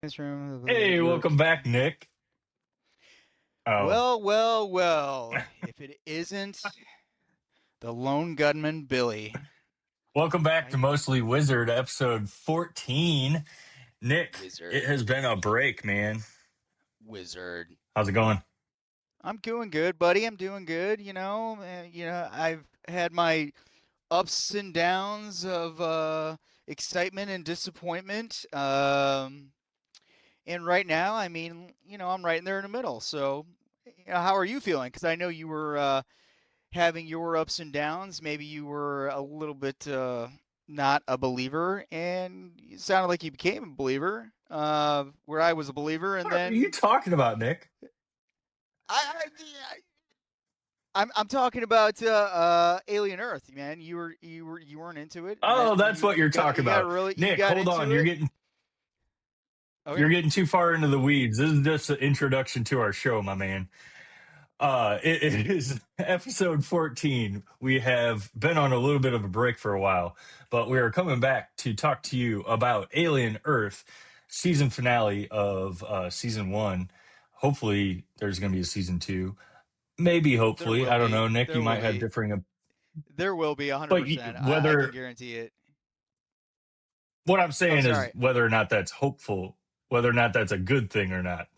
This room. Hey, welcome back, Nick. Oh, Well. If it isn't the lone gunman Billy, welcome back to I Mostly Wizard, episode 14. Nick, it wizard, has been a break, man. wizard. How's it going? I'm doing good, buddy. I'm doing good. I've had my ups and downs of excitement and disappointment. And right now, I'm right in there in the middle. So, how are you feeling? Because I know you were having your ups and downs. Maybe you were a little bit not a believer, and it sounded like you became a believer. Where I was a believer, and What are you then talking about, Nick? I'm talking about Alien Earth, man. You weren't into it, and Oh, then that's what you're talking you got about. really you Nick, got hold on. into You're it. getting Okay, you're getting too far into the weeds. This is just an introduction to our show, my man. It is episode 14. We have been on a little bit of a break for a while, but we are coming back to talk to you about Alien Earth, season finale of season one. Hopefully, there's going to be a season two. Maybe, there hopefully. will I don't be, know. Nick, you there will might have be, differing. there will be 100%. I can Whether guarantee it. what I'm Oh, saying is sorry. whether or not that's hopeful, whether or not that's a good thing or not.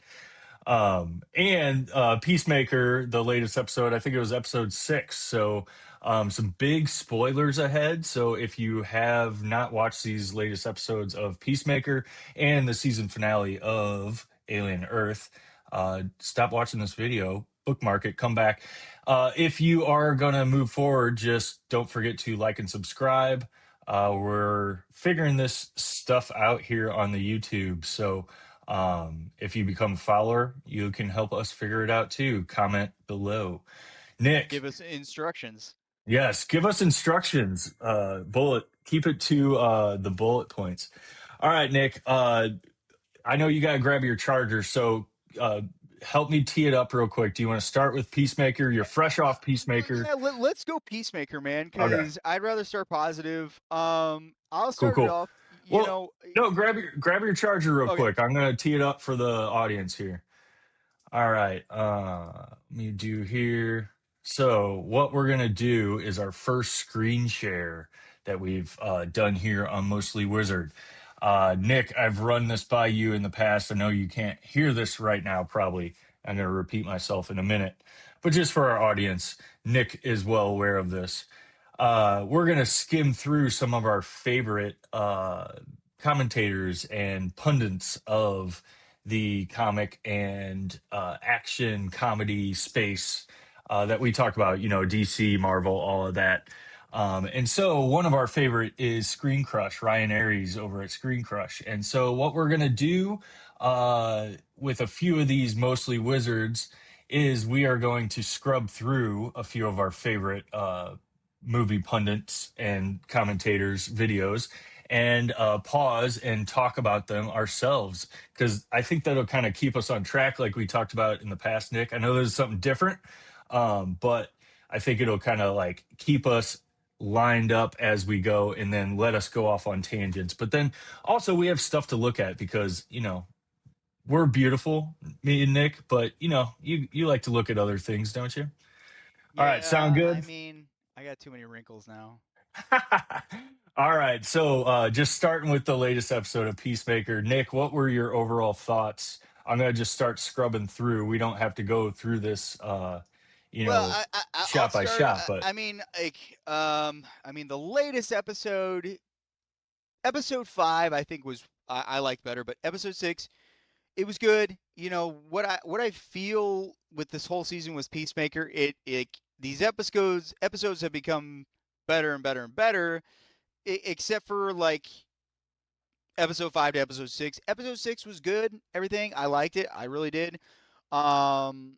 And Peacemaker, the latest episode, I think it was episode 6. So some big spoilers ahead. So if you have not watched these latest episodes of Peacemaker and the season finale of Alien Earth, stop watching this video, bookmark it, come back. If you are going to move forward, just don't forget to like and subscribe. We're figuring this stuff out here on the YouTube. So if you become a follower, you can help us figure it out too. Comment below. Give Nick, us instructions. yes, give us instructions. Keep it to the bullet points. All right, Nick. I know you got to grab your charger, so uh, help me tee it up real quick. Do you want to start with Peacemaker? You're fresh off Peacemaker. Yeah, let's go Peacemaker, man, Okay, because I'd rather start positive. I'll cool, start it cool. off. Well, no, grab your charger real Okay, quick. I'm gonna tee it up for the audience here. All right. Let me do here. So what we're gonna do is our first screen share that we've done here on Mostly Wizard. Nick, I've run this by you in the past. I know you can't hear this right now, probably. I'm gonna repeat myself in a minute. But just for our audience, Nick is well aware of this. We're gonna skim through some of our favorite commentators and pundits of the comic and action comedy space that we talk about, DC, Marvel, all of that. And so one of our favorite is Screen Crush, Ryan Aries over at Screen Crush. And so what we're going to do with a few of these mostly wizards is we are going to scrub through a few of our favorite movie pundits and commentators' videos and pause and talk about them ourselves because I think that'll kind of keep us on track, like we talked about in the past, Nick. I know there's something different, but I think it'll kind of like keep us lined up as we go and then let us go off on tangents. But then also we have stuff to look at because, we're beautiful, me and Nick, but you like to look at other things, don't you? All right, sound yeah. I good? mean, I got too many wrinkles now. All right. So, just starting with the latest episode of Peacemaker, Nick, what were your overall thoughts? I'm going to just start scrubbing through. We don't have to go through this, you Well, know, I'll shot by start. shot, but The latest episode, episode 5, I think I liked better, but episode 6, it was good. What I feel with this whole season was Peacemaker. It these episodes have become better and better and better, except for like episode 5 to episode 6. Episode 6 was good. Everything I liked it. I really did. Um,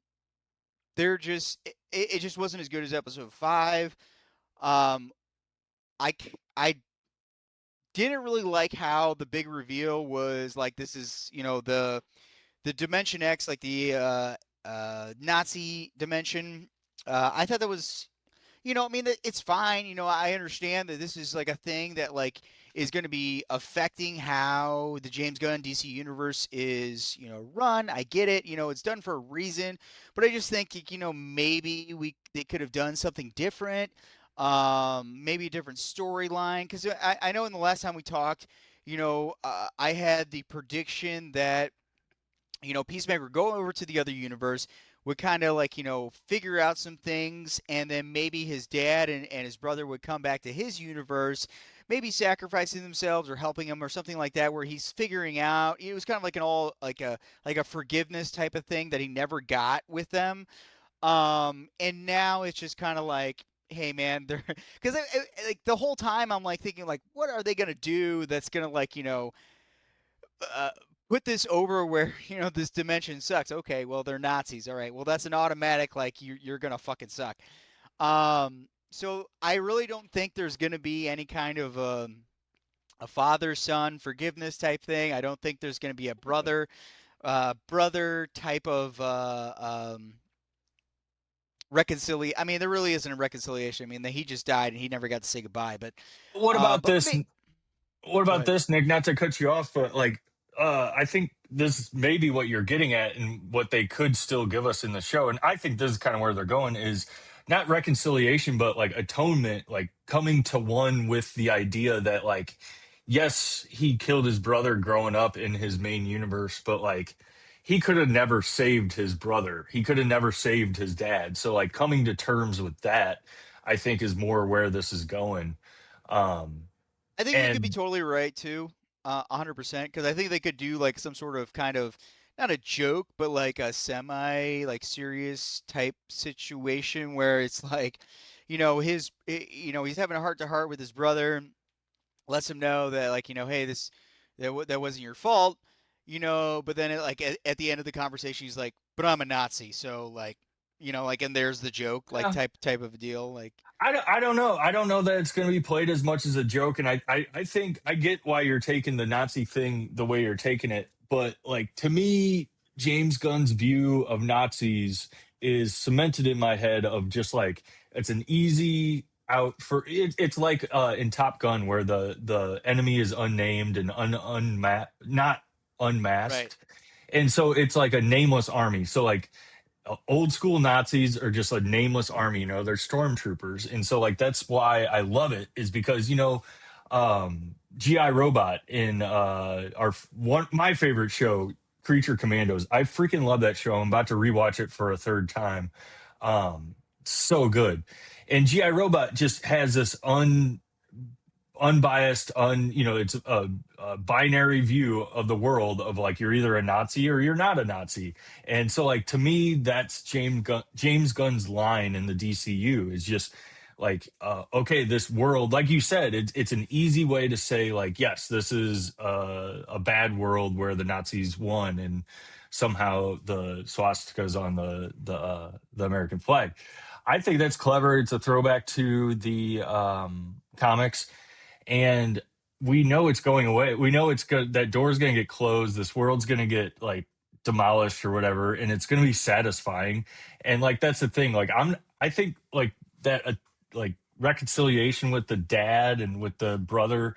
it just wasn't as good as episode 5. Um, I didn't really like how the big reveal was like this is the Dimension X, like the Nazi dimension. I thought that was, it's fine. I understand that this is like a thing that like is going to be affecting how the James Gunn DC universe is, run. I get it. It's done for a reason, but I just think, maybe they could have done something different. Maybe a different storyline, because I know in the last time we talked, I had the prediction that Peacemaker would go over to the other universe, would kind of like, figure out some things, and then maybe his dad and his brother would come back to his universe, maybe sacrificing themselves or helping him or something like that, where he's figuring out. It was kind of like an all like a forgiveness type of thing that he never got with them. And now it's just kind of like, hey man, they're because like the whole time I'm like thinking like, what are they gonna do that's gonna like uh, put this over where this dimension sucks. Okay, well they're Nazis. All right, well that's an automatic like you're gonna fucking suck. So I really don't think there's gonna be any kind of a father son forgiveness type thing. I don't think there's gonna be a brother type of reconciliation. I mean, there really isn't a reconciliation. I mean, he just died and he never got to say goodbye. But What about but this? What go about ahead. this, Nick? Not to cut you off, but like, I think this may be what you're getting at, and what they could still give us in the show. And I think this is kind of where they're going is not reconciliation, but like atonement, like coming to one with the idea that, like, yes, he killed his brother growing up in his main universe, but like, he could have never saved his brother. He could have never saved his dad. So, like, coming to terms with that, I think, is more where this is going. Um, I think you could be and totally right too, 100%. Because I think they could do like some sort of kind of not a joke, but like a semi like serious type situation where it's like, he's having a heart to heart with his brother, lets him know that like hey that wasn't your fault, but then like at the end of the conversation he's like, but I'm a Nazi, so like like, and there's the joke like yeah, type of a deal like. I don't know. I don't know that it's going to be played as much as a joke. And I think I get why you're taking the Nazi thing the way you're taking it. But like, to me, James Gunn's view of Nazis is cemented in my head of just like, it's an easy out for it. It's like in Top Gun, where the enemy is unnamed and not Right. unmasked. And so it's like a nameless army. So like, old school Nazis are just a nameless army, they're stormtroopers. And so like, that's why I love it, is because, GI Robot in our one my favorite show, Creature Commandos. I freaking love that show. I'm about to rewatch it for a third time. Um so good. And GI Robot just has this unbiased, it's a binary view of the world of like, you're either a Nazi or you're not a Nazi. And so like, to me, that's James Gunn's line in the DCU is just like, okay, this world, like you said, it's an easy way to say like, yes, this is a bad world where the Nazis won, and somehow the swastikas on the American flag. I think that's clever. It's a throwback to the comics, and we know it's going away. We know that door's going to get closed. This world's going to get like demolished or whatever, and it's going to be satisfying. And like, that's the thing. Like, I think like that, like, reconciliation with the dad and with the brother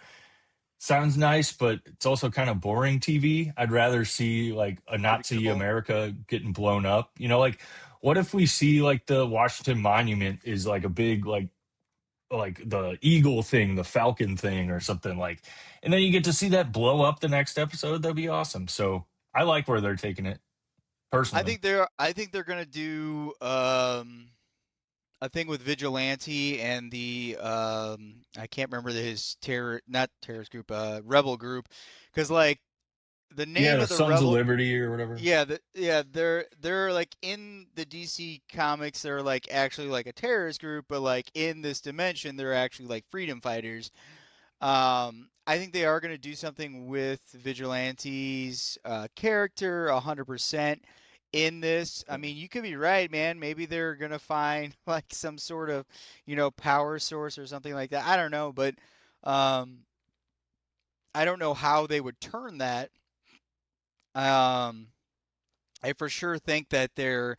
sounds nice, but it's also kind of boring TV. I'd rather see like a Nazi Predictable. America getting blown up. Like, what if we see like the Washington Monument is like a big like the eagle thing, the falcon thing, or something like, and then you get to see that blow up the next episode. That'd be awesome. So I like where they're taking it personally. I think they're gonna do a thing with Vigilante and the I can't remember his terror not terrorist group, rebel group, because like the Yeah, name the of the Sons of rebel. Liberty or whatever. Yeah, they're like in the DC comics they're like actually like a terrorist group, but like in this dimension they're actually like freedom fighters. I think they are going to do something with Vigilante's character 100% in this. I mean, you could be right, man. Maybe they're going to find like some sort of, power source or something like that. I don't know, but um, I don't know how they would turn that. Um, I for sure think that they're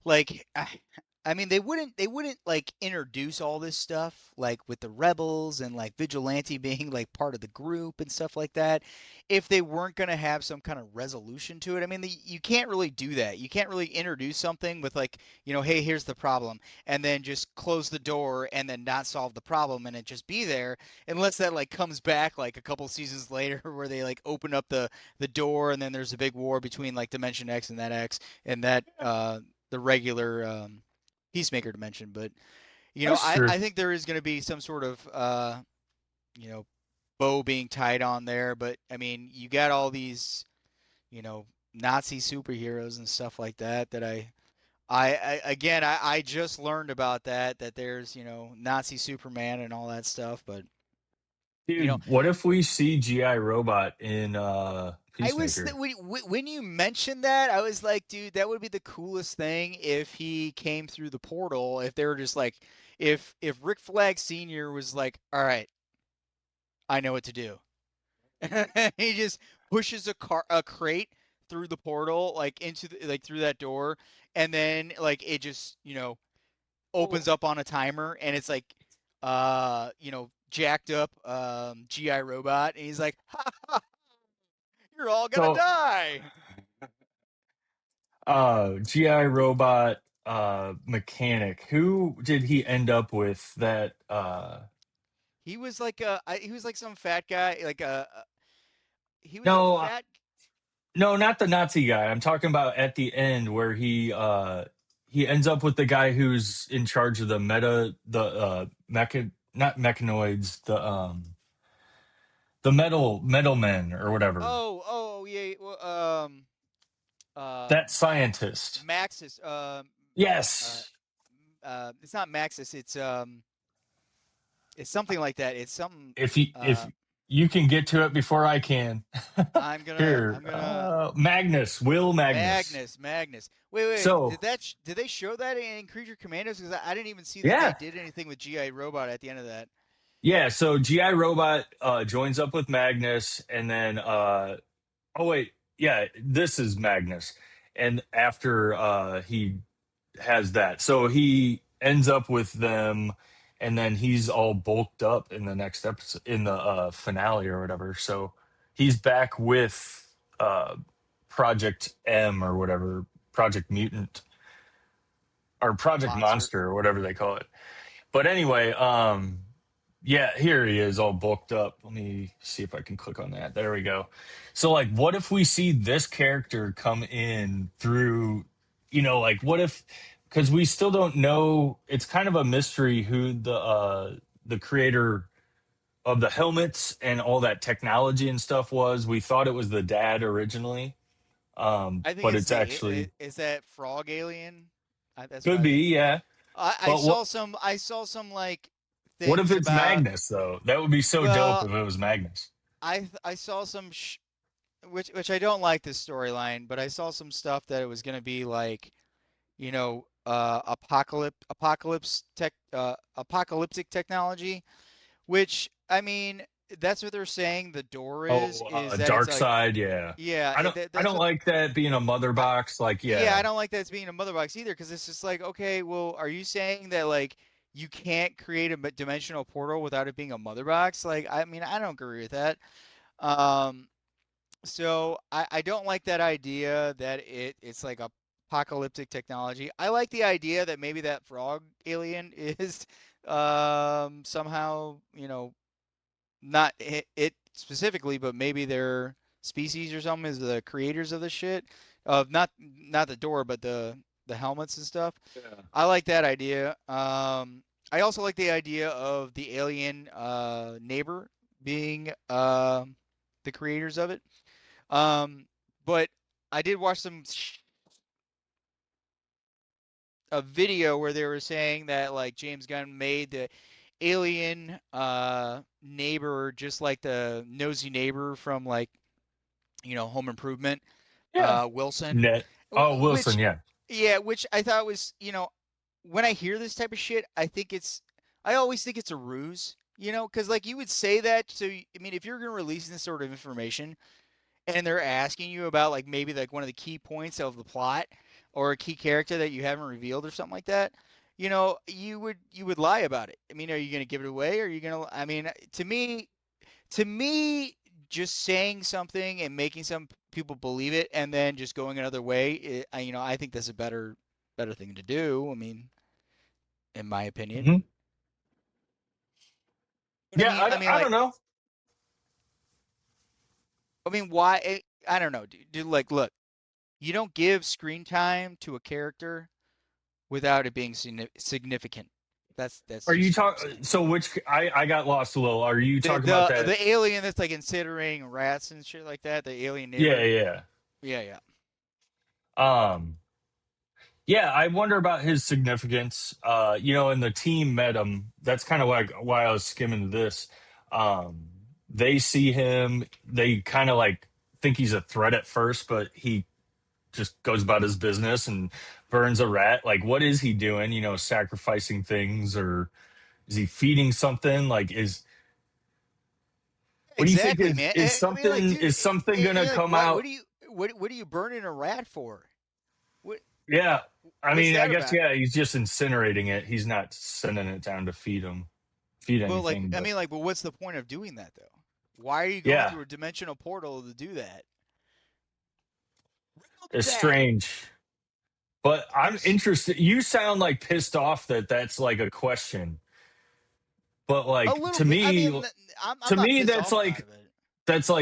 like, I mean, they wouldn't like introduce all this stuff like with the rebels and like vigilante being like part of the group and stuff like that if they weren't going to have some kind of resolution to it. I mean, you can't really do that. You can't really introduce something with like, hey, here's the problem and then just close the door and then not solve the problem and it just be there unless that like comes back like a couple seasons later where they like open up the door and then there's a big war between like Dimension X and that the regular Peacemaker dimension. But That's true. I think there is going to be some sort of you know bow being tied on there. But I mean, you got all these you know Nazi superheroes and stuff like that. That I again I just learned about that there's Nazi Superman and all that stuff. But you know Dude, what if we see GI Robot in I was Peacemaker? when you mentioned that, I was like, dude, that would be the coolest thing if he came through the portal. If they were just like, if Rick Flag Senior was like, all right, I know what to do. He just pushes a crate through the portal, like into like through that door, and then like it just opens up on a timer, and it's like jacked up GI Robot, and he's like, ha, ha, you're all gonna So, die. GI Robot mechanic, who did he end up with that He was like some fat guy, like he was a no, fat. no, not the Nazi guy. I'm talking about at the end where he ends up with the guy who's in charge of the mecha not mechanoids, the metal men or whatever. Oh yeah, well, That um, scientist. Maxis. Uh, Yes. it's not Maxis. It's something like that. It's something. If Uh, you can get to it before I can. I'm Here, gonna Magnus, Will Magnus. Magnus. Wait. So, Did they show that in Creature Commandos? Because I didn't even see that they yeah. did anything with GI Robot at the end of that. Yeah, so GI Robot joins up with Magnus and then oh wait, yeah, this is Magnus. And after he has that. So he ends up with them and then he's all bulked up in the next episode in the finale or whatever. So he's back with Project M or whatever, Project Mutant or Project Monster. Monster or whatever they call it. But anyway, yeah, here he is all booked up. Let me see if I can click on that. There we go. So like what if we see this character come in through, like what if, because we still don't know, it's kind of a mystery who the creator of the helmets and all that technology and stuff was. We thought it was the dad originally. I think But it's it's actually is that frog alien. That's what could I think. be, yeah. I But what I saw some like what if things it's about. Magnus though? That would be so dope Well, if it was Magnus. I saw some which I don't like this storyline, but I saw some stuff that it was going to be like apocalyptic technology, which I mean that's what they're saying the door Oh, is that it's Dark like Side, yeah. yeah I that's don't what like that being a mother I, box. Like, yeah, I yeah, don't like that it's being a mother box either because it's just like, okay, well, are you saying that like you can't create a dimensional portal without it being a mother box? Like, I mean, I don't agree with that. Um, so I don't like that idea that it's like a apocalyptic technology. I like the idea that maybe that frog alien is somehow, not it specifically, but maybe their species or something is the creators of the shit of not the door, but the helmets and stuff. yeah, I like that idea. I also like the idea of the alien neighbor being the creators of it. Um, but I did watch a video where they were saying that like James Gunn made the alien neighbor just like the nosy neighbor from like Home Improvement, yeah. Wilson, Net. Oh, Wilson, which yeah, yeah, which I thought was when I hear this type of shit, I always think it's a ruse, because like you would say that. So I mean, if you're gonna release this sort of information and they're asking you about like maybe like one of the key points of the plot or a key character that you haven't revealed or something like that, you would lie about it. I mean, are you going to give it away? Or are you going to? I mean, to me, just saying something and making some people believe it, and then just going another way, I think that's a better thing to do. I mean, in my opinion. Mhm. But I Yeah, mean, I mean, I don't like, know. why? I don't know, dude. Like, look, you don't give screen time to a character without it being significant. That's Are you just what I'm talking? saying. So which I got lost a little. Are you The talking about the that? the alien that's like incinerating rats and shit like that. The alien Yeah, neighbor. yeah. Yeah, yeah. Um, yeah, I wonder about his significance. And the team met him. That's kind of why I was skimming this. Um, they see him. They kind of like think he's a threat at first, but he just goes about his business and burns a rat. Like, what is he doing? Sacrificing things, or is he feeding something? Like, is what do you think Exactly, man. I mean, like, dude, is something gonna like, come what out? do you what are you burning a rat for? What Yeah, I what's mean, I that guess about? yeah, he's just incinerating it. He's not sending it down to feed Well, like, anything. I But mean, like, but what's the point of doing that though? Why are you going yeah, through a dimensional portal to do that? Riddle me it's that. strange. But I'm I'm just interested. You sound like pissed off that that's like a question. But a like little bit. I mean, I'm not pissed that's off about like it, but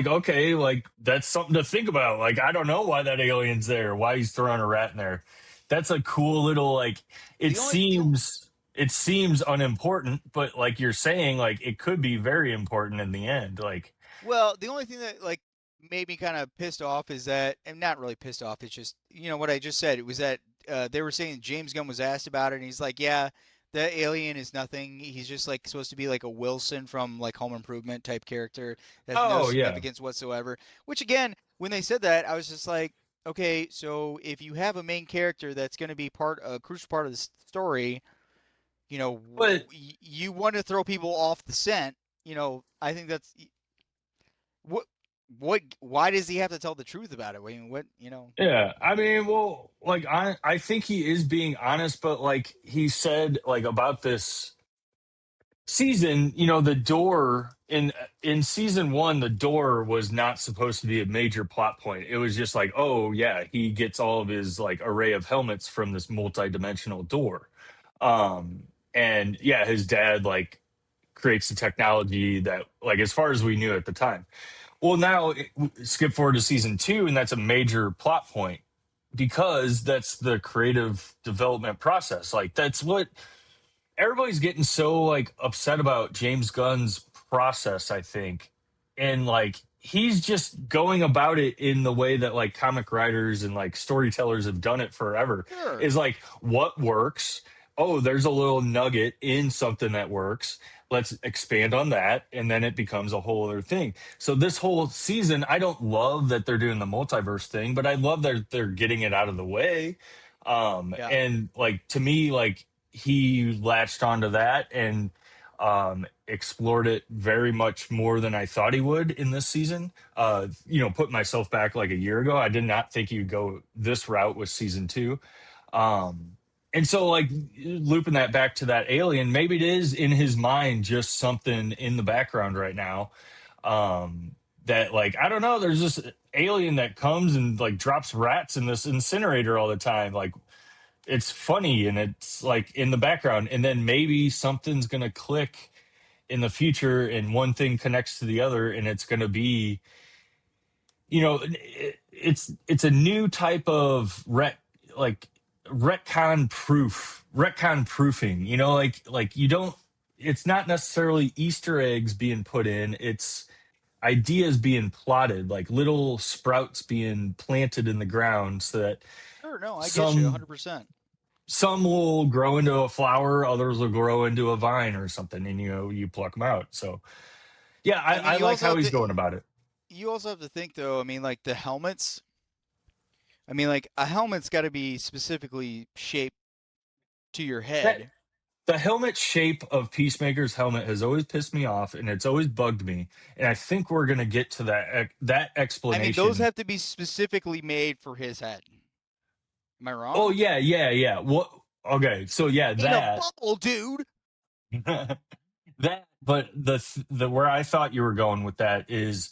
okay, like that's something to think about. Like I don't know why that alien's there, why he's throwing a rat in there. That's a cool little like the only the only it seems unimportant, but like you're saying, like it could be very important in the end. Like, Well, the only thing that like made me kind of pissed off is that, and not really pissed off. It's just what I just said. It was that they were saying James Gunn was asked about it, and he's like, "Yeah, the alien is nothing. He's just like supposed to be like a Wilson from like Home Improvement type character. Has no oh yeah. significance whatsoever." Which again, when they said that, I was just like, "Okay, so if you have a main character that's going to be a crucial part of the story, But you want to throw people off the scent." I think that's what why does he have to tell the truth about it? I mean, what? yeah, I mean, well, like I think he is being honest, but like he said like about this season, the door in season 1, the door was not supposed to be a major plot point. It was just like, oh yeah, he gets all of his like array of helmets from this multi-dimensional door. Um and yeah, his dad like creates the technology that like as far as we knew at the time. Well, now skip forward to season 2 and that's a major plot point because that's the creative development process. Like that's what everybody's getting so like upset about James Gunn's process, I think. And like he's just going about it in the way that like comic writers and like storytellers have done it forever. Sure. Is like what works. Oh, there's a little nugget in something that works. Let's expand on that and then it becomes a whole other thing. So this whole season, I don't love that they're doing the multiverse thing, but I love that they're getting it out of the way. Yeah. And like to me, like he latched onto that and explored it very much more than I thought he would in this season. Put myself back like a year ago, I did not think he'd go this route with season 2. And so, like, looping that back to that alien, maybe it is in his mind just something in the background right now. That, like, I don't know, there's this alien that comes and, like, drops rats in this incinerator all the time. Like, it's funny and it's like in the background and then maybe something's going to click in the future and one thing connects to the other and it's going to be it's a new type of like retcon proofing, like you don't, it's not necessarily Easter eggs being put in, it's ideas being plotted, like little sprouts being planted in the ground so that Sure. No, I get you some 100%. some will grow into a flower, others will grow into a vine or something, and you pluck them out. So yeah, I mean, I like how he's going about it. you also have to think though. I mean, like the helmets. I mean, like a helmet's got to be specifically shaped to your That head. the helmet shape of Peacemaker's helmet has always pissed me off, and it's always bugged me. And I think we're gonna get to that I mean, those explanation. have to be specifically made for his head. Am I Oh wrong? yeah, yeah, yeah. What? Okay, so yeah, Ain't a that bubble, dude. that, but the where I thought you were going with that is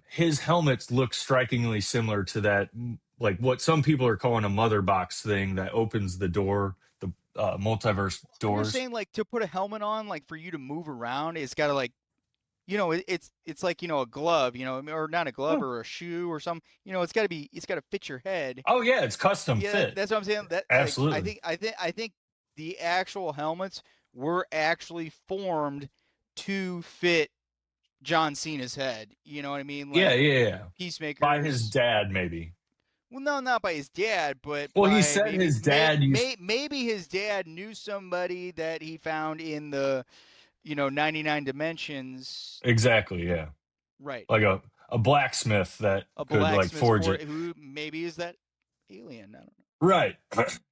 his helmets look strikingly similar to that, like what some people are calling a mother box thing that opens the door, the multiverse I'm just doors. saying, like, to put a helmet on, like, for you to move around, it's got to, like, it's like, a glove, or not a glove Oh, or a shoe or something. It's got to fit your head. oh yeah, it's custom Yeah, fit. that's what I'm saying. That, like, I Absolutely. think, I think, I think the actual helmets were actually formed to fit John Cena's head. You know what I mean? Yeah, Like yeah, yeah. By his Peacemaker's. dad, maybe. Well, no, not by his dad, but Well, he by said maybe his dad used maybe his dad knew somebody that he found in the 99 dimensions. exactly, yeah, Right. like a blacksmith that A could like blacksmith forge for it. who maybe is that alien. I don't know. Right.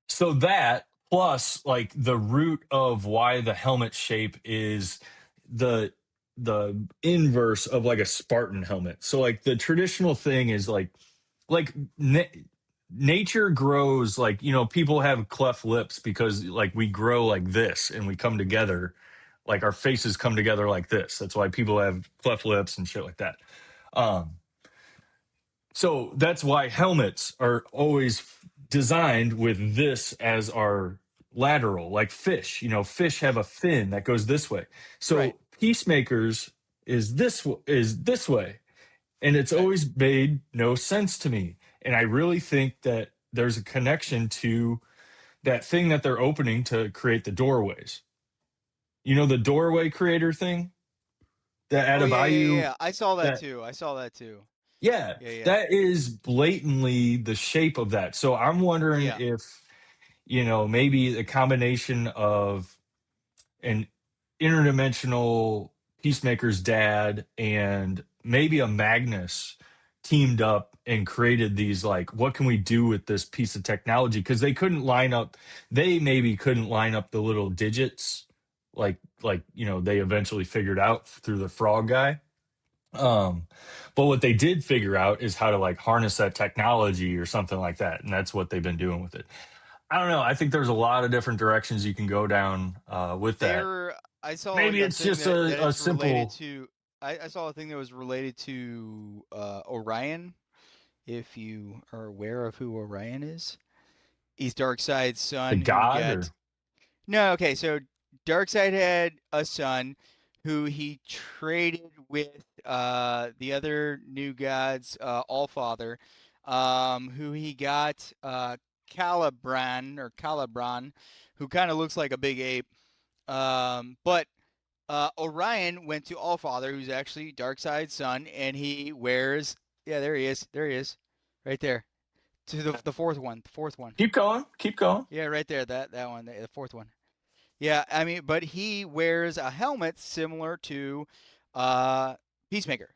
So that plus like the root of why the helmet shape is the the inverse of like a Spartan helmet. So like the traditional thing is like na- nature grows like people have cleft lips because like we grow like this and we come together like our faces come together like this. That's why people have cleft lips and shit like that. Um so that's why helmets are always designed with this as our lateral, like fish. Fish have a fin that goes this way. Right. So peacemakers is this way, and it's Okay. always made no sense to me. And I really think that there's a connection to that thing that they're opening to create the doorways. The doorway creator thing that Oh yeah, yeah, Adebayo yeah. I saw that that too. I saw that too. Yeah, Yeah, yeah, that is blatantly the shape of that. So I'm wondering yeah. if, maybe a combination of an interdimensional Peacemaker's dad and maybe a Magnus teamed up and created these, like, what can we do with this piece of technology? Because they maybe couldn't line up the little digits they eventually figured out through the frog guy. Um, but what they did figure out is how to like harness that technology or something like that, and that's what they've been doing with it. I don't know. I think there's a lot of different directions you can go down with that. There, I saw like Maybe a it's thing just that a it's related simple to. I saw a thing that was related to Orion. If you are aware of who Orion is, he's Darkseid's the son who god got. or No, okay, so Darkseid had a son who he traded with the other new gods, Allfather, who he got Calibran, who kind of looks like a big ape. But Orion went to Allfather, who's actually Darkseid's son, and he wears. Yeah, there he is. There he is, right there. To the fourth one. The fourth one. keep going, keep going. Yeah, right there. That one. The fourth one. Yeah, I mean, but he wears a helmet similar to uh, Peacemaker.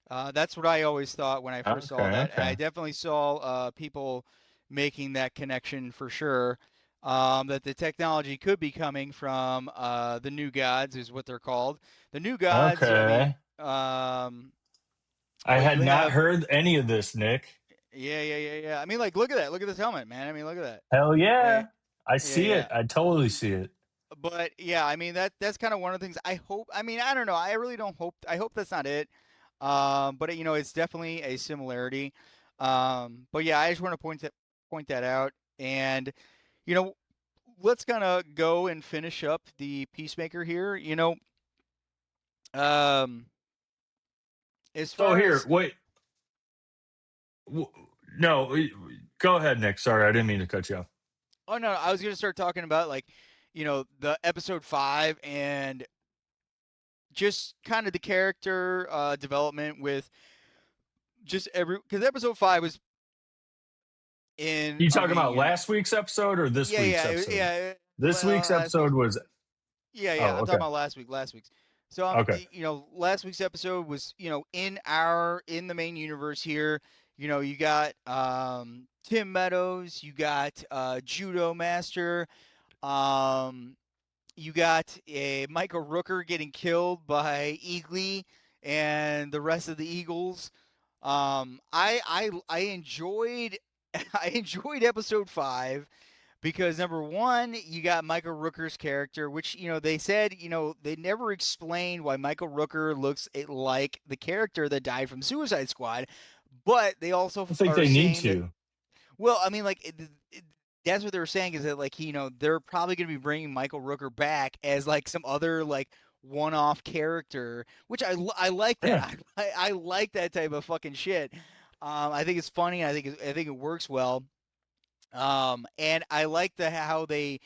That's what I always thought when I first saw Okay, that, and I okay, definitely saw people making that connection for sure. That the technology could be coming from the New Gods, is what they're called. The New Gods. I mean, okay. I well, you had not have. heard any of this, Nick. Yeah, yeah, yeah, yeah. I mean, like, look at that. Look at this helmet, man. I mean, look at that. Hell Right. yeah, I Yeah, see yeah. it. I totally see it. But yeah, I mean that's kind of one of the things I hope. I mean, I don't know. I really don't hope. I hope that's not it. But it's definitely a similarity. But yeah, I just want to point that out. And you know, let's kind of go and finish up the Peacemaker here. Um, as So far here, as wait. w- No, go ahead, Nick. Sorry, I didn't mean to cut you off. oh no, I was gonna start talking about like the episode 5 and just kind of the character development with just every because episode 5 was in You our talking main about universe. last week's episode or this Yeah, week's yeah, episode? This week's last week's. episode was. Yeah, yeah. Oh, I'm talking okay, about last week. Last week's. So okay, last week's episode was in the main universe here. You got Tim Meadows, you got Judo Master, um, you got a Michael Rooker getting killed by Eagly and the rest of the Eagles. I enjoyed I enjoyed episode 5 because number one, you got Michael Rooker's character, which they said they never explained why Michael Rooker looks like the character that died from Suicide Squad, but they also I think are they need saying that. to. Well, I mean, like that's what they were saying is that like they're probably going to be bringing Michael Rooker back as like some other like one-off character, which I like that. Yeah. I like that type of fucking shit. I think it's funny. I think it works well. And I like the how they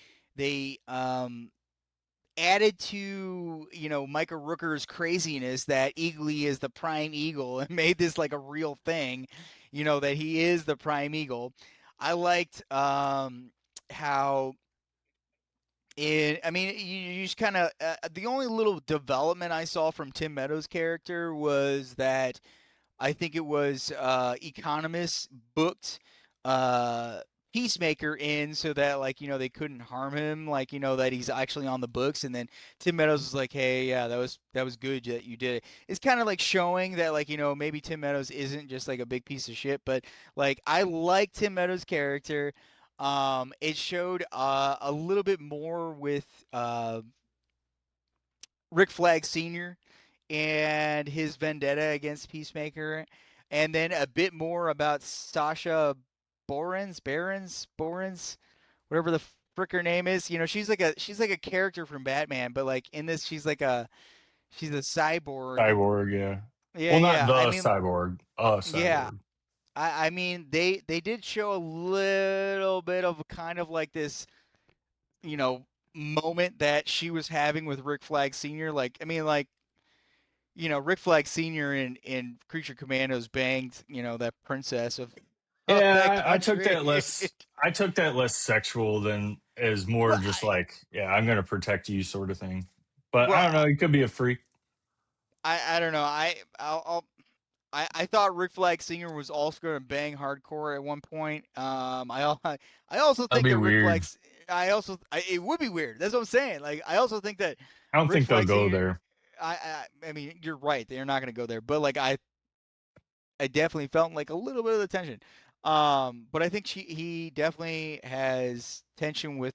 added to Michael Rooker's craziness that Eagly is the prime eagle and made this like a real thing, that he is the prime eagle. I liked how I mean, you just kind of the only little development I saw from Tim Meadows' character was that I think it was Economist booked uh, Peacemaker in so that like they couldn't harm him, like that he's actually on the books, and then Tim Meadows was like, hey, yeah, that was good that you did it. It's kind of like showing that like maybe Tim Meadows isn't just like a big piece of shit, but like I like Tim Meadows' character. It showed a little bit more with Rick Flag Sr. and his vendetta against Peacemaker, and then a bit more about Sasha Borens, whatever the frick her name is. She's like a character from Batman, but like in this, she's a cyborg. Cyborg, yeah. Yeah, Well, not yeah. I the mean, cyborg, a yeah. cyborg. I mean, they did show a little bit of kind of like this, you know, moment that she was having with Rick Flag Sr. Like, I mean, like Rick Flag Sr. in Creature Commandos banged, that princess of Yeah, that I took country. that less. I took that less sexual than as more well, just I, like, yeah, I'm gonna protect you sort of thing. But I well, don't know. He could be a freak. I don't know. I thought Rick Flag Sr. was also going to bang hardcore at one point. I also That'd think be that Rick weird. Flag. It would be weird. That's what I'm saying. Like I also think that I don't Rick think they'll Flag go Sr. there. I mean, you're right. They're not going to go there. But like I definitely felt like a little bit of the tension. But I think he definitely has tension with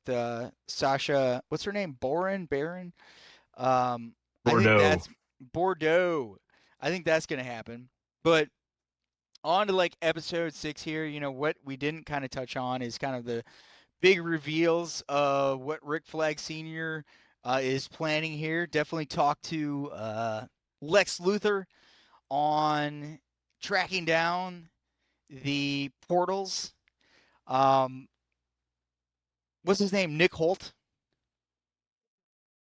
Sasha. What's her name? Baron. I think Bordeaux. that's Bordeaux. I think that's gonna happen. But on to like episode 6 here. What we didn't kind of touch on is kind of the big reveals of what Rick Flag Sr. Is planning here. Definitely talk to Lex Luthor on tracking down the portals. Um, what's his name? Nick Holt.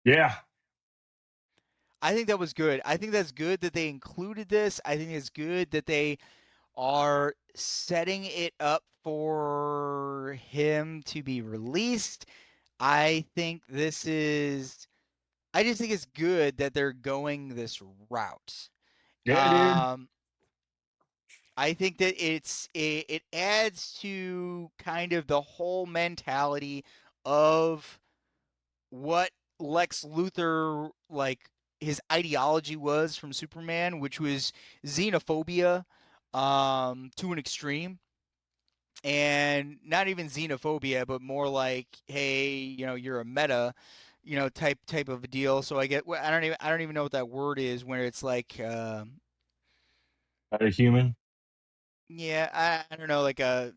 Yeah, I think that was good. I think that's good that they included this. I think it's good that they are setting it up for him to be released. I think this is. I just think it's good that they're going this route. yeah, dude. Um, I think that it adds to kind of the whole mentality of what Lex Luthor like his ideology was from Superman, which was xenophobia to an extreme. And not even xenophobia, but more like, hey, you're a meta, type of a deal. So I get, well, I don't even know what that word is when it's like, Not a human. yeah, I don't know, like a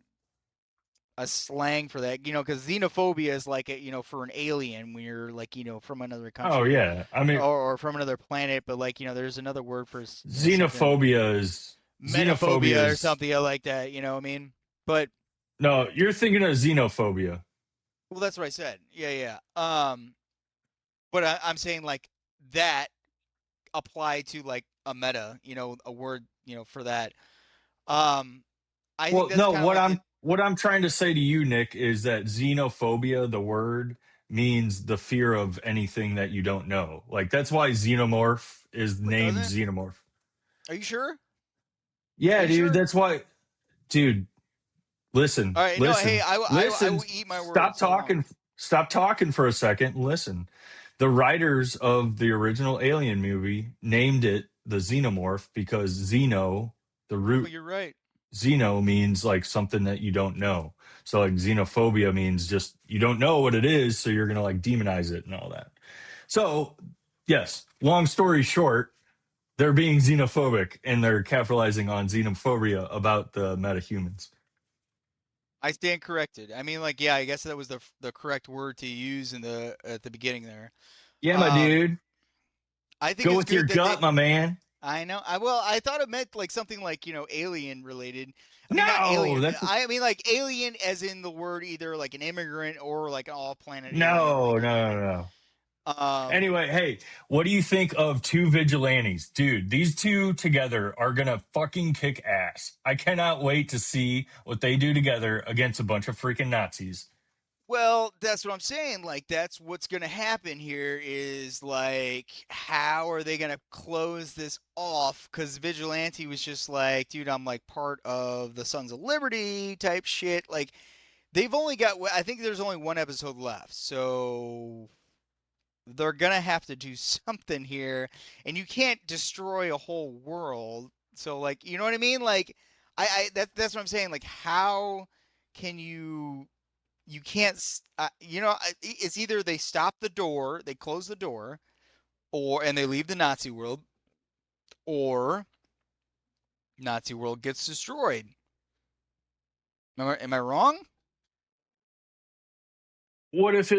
slang for that, because xenophobia is like for an alien when you're like from another Oh country yeah. I mean, or from another planet, but like there's another word for something xenophobia is xenophobia metaphobia or is something like that. You know what I mean? But no. You're thinking of xenophobia. well, that's what I said. Yeah, yeah. But I'm saying like that apply to like a meta, a word, for that. Um, I think Well, that's no. kind of like the. What I'm trying to say to you, Nick, is that xenophobia, the word, means the fear of anything that you don't know. Like that's why xenomorph is What named doesn't? xenomorph. Are you sure? Are Yeah, you dude. sure? That's why, dude. All Listen, right. No. Hey, listen, I listen. will eat my Stop words. Hold on. talking. Stop talking for a second and listen. The writers of the original Alien movie named it the xenomorph because xeno, the But root you're right. xeno means like something that you don't know. So like xenophobia means just you don't know what it is, so you're gonna like demonize it and all that. So yes, long story short, they're being xenophobic and they're capitalizing on xenophobia about the metahumans. I stand corrected. I mean, like, yeah, I guess that was the correct word to use in the at the beginning there. Yeah, my Um, dude. I think Go it's with your good that they. gut, my man. I know. I thought it meant like something like alien related. I mean, not No, alien. that's I mean like alien as in the word either like an immigrant or like an all planet alien. no, Like, no, no, no. um, Anyway, hey, what do you think of two vigilantes? Dude, these two together are gonna fucking kick ass. I cannot wait to see what they do together against a bunch of freaking Nazis. well, that's what I'm saying. Like, that's what's going to happen here is like, how are they going to close this off? Because Vigilante was just like, dude, I'm like part of the Sons of Liberty type shit. Like, they've only got, I think there's only one episode left. So they're going to have to do something here. And you can't destroy a whole world. So, like, you know what I mean? Like, that's what I'm saying. Like, how can you can't it's either they stop the door, they close the door, or and they leave the Nazi world, or Nazi world gets destroyed. Am I wrong? What if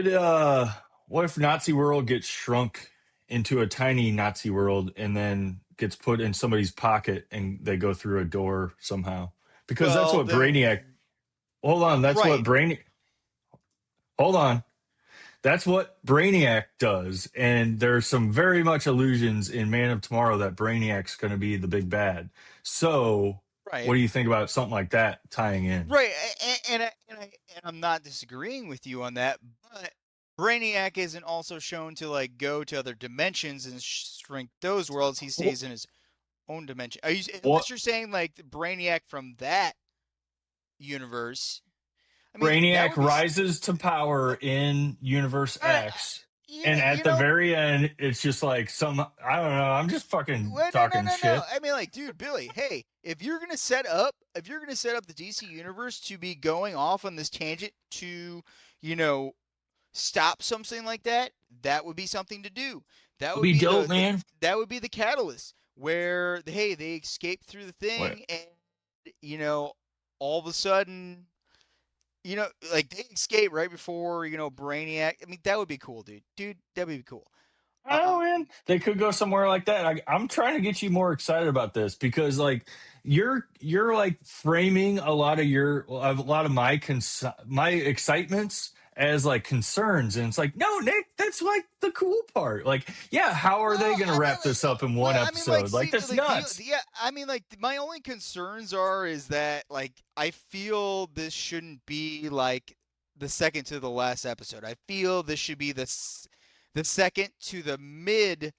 what if Nazi world gets shrunk into a tiny Nazi world and then gets put in somebody's pocket and they go through a door somehow? Because that's Well, what Brainiac. then Hold on, that's what right, Brain. Hold on, that's what Brainiac does, and there's some very much illusions in Man of Tomorrow that Brainiac's going to be the big bad. So, what right, do you think about something like that tying in? right, and I'm not disagreeing with you on that, but Brainiac isn't also shown to like go to other dimensions and shrink those worlds. He What, stays in his own dimension. Are you what unless you're saying like Brainiac from that universe? I mean, that Brainiac would be rises to power what in Universe I, X, yeah, and at the very end, it's just like some I don't know. I'm just fucking well, no, no, talking no, no. shit. I mean, like, dude, Billy, hey, if you're gonna set up the DC universe to be going off on this tangent to, you know, stop something like that, that would be something to do. That It'll would be be dope, the man. that would be the catalyst where hey, they escape through the What? thing, and you know, all of a sudden, like they escape right before Brainiac. I mean, that would be cool, dude. Dude, that would be cool. I don't know, Um, man. They could go somewhere like that. I'm trying to get you more excited about this because, like, you're like framing a lot of my excitements as like concerns, and it's like, no, Nick, that's like the cool part. Like, yeah, how are they Well, going to I mean, wrap this up in one well, I mean, like, episode? Like, see, that's like nuts. yeah, I mean, like, my only concerns are is that, like, I feel this shouldn't be like the second to the last episode. I feel this should be the second to the mid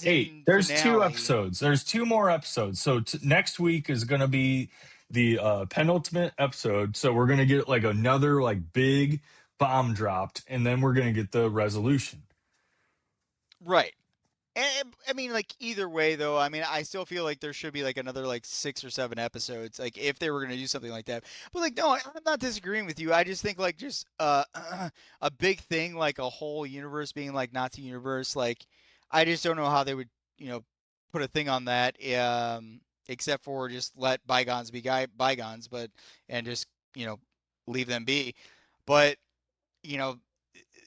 Hey, season there's two finale. episodes. There's two more episodes. So next week is going to be the penultimate episode. So we're going to get like another like big bomb dropped, and then we're going to get the resolution. Right. And I mean, like either way, though, I mean, I still feel like there should be like another like 6 or 7 episodes, like if they were gonna do something like that. But like, no, I'm not disagreeing with you. I just think like just a big thing like a whole universe being like Nazi universe, like I just don't know how they would you know put a thing on that, except for just let bygones be bygones, but and just you know leave them be. But you know,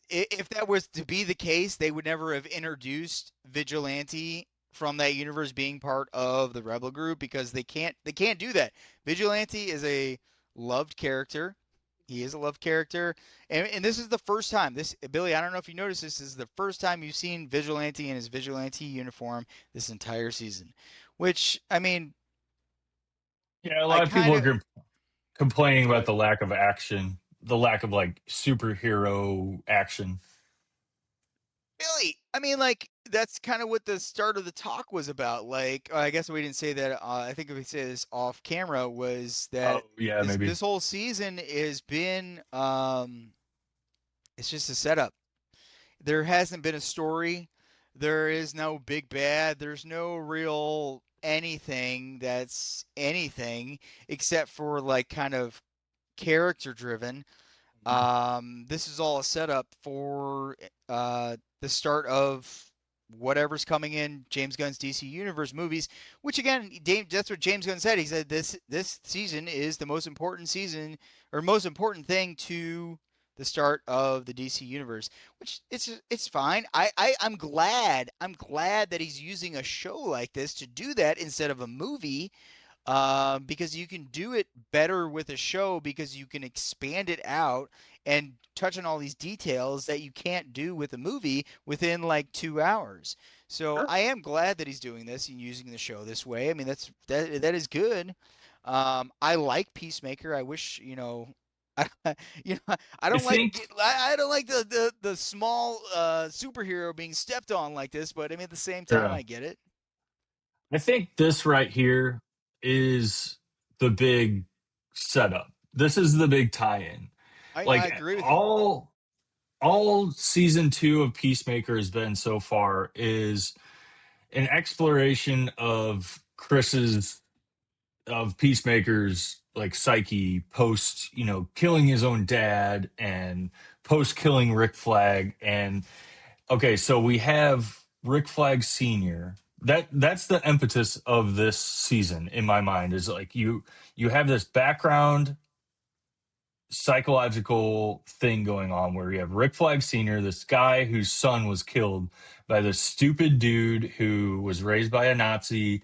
if that was to be the case, they would never have introduced Vigilante from that universe being part of the Rebel group because they can't do that. Vigilante is a loved character. He is a loved character, and this is the first time. This Billy, I don't know if you noticed this is the first time you've seen Vigilante in his Vigilante uniform this entire season, which I mean, Yeah, a I lot of people kind are of complaining go about ahead. the lack of action, the lack of like superhero action. Really? I mean, like that's kind of what the start of the talk was about. Like, I guess we didn't say that. I think if we say this off camera, was Oh that yeah, this maybe. this whole season has been it's just a setup. There hasn't been a story. There is no big bad. There's no real anything except for like kind of character driven. This is all a setup for the start of whatever's coming in James Gunn's DC Universe movies. Which again, that's what James Gunn said. He said this season is the most important season or most important thing to the start of the DC Universe. Which it's fine. I'm glad that he's using a show like this to do that instead of a movie, because you can do it better with a show because you can expand it out and touch on all these details that you can't do with a movie within like 2 hours. So Sure. I am glad that he's doing this and using the show this way. I mean, that is good. I like Peacemaker. I wish I I don't like think, I don't like the small superhero being stepped on like this, but I mean at the same time yeah, I get it. I think this right here is the big setup. This is the big tie-in. I Like agree with you. all season two of Peacemaker has been so far is an exploration of Peacemaker's like psyche post, killing his own dad and post killing Rick Flag. And okay, so we have Rick Flag Sr. That's the impetus of this season in my mind, is like you have this background psychological thing going on where you have Rick Flag Sr., this guy whose son was killed by this stupid dude who was raised by a Nazi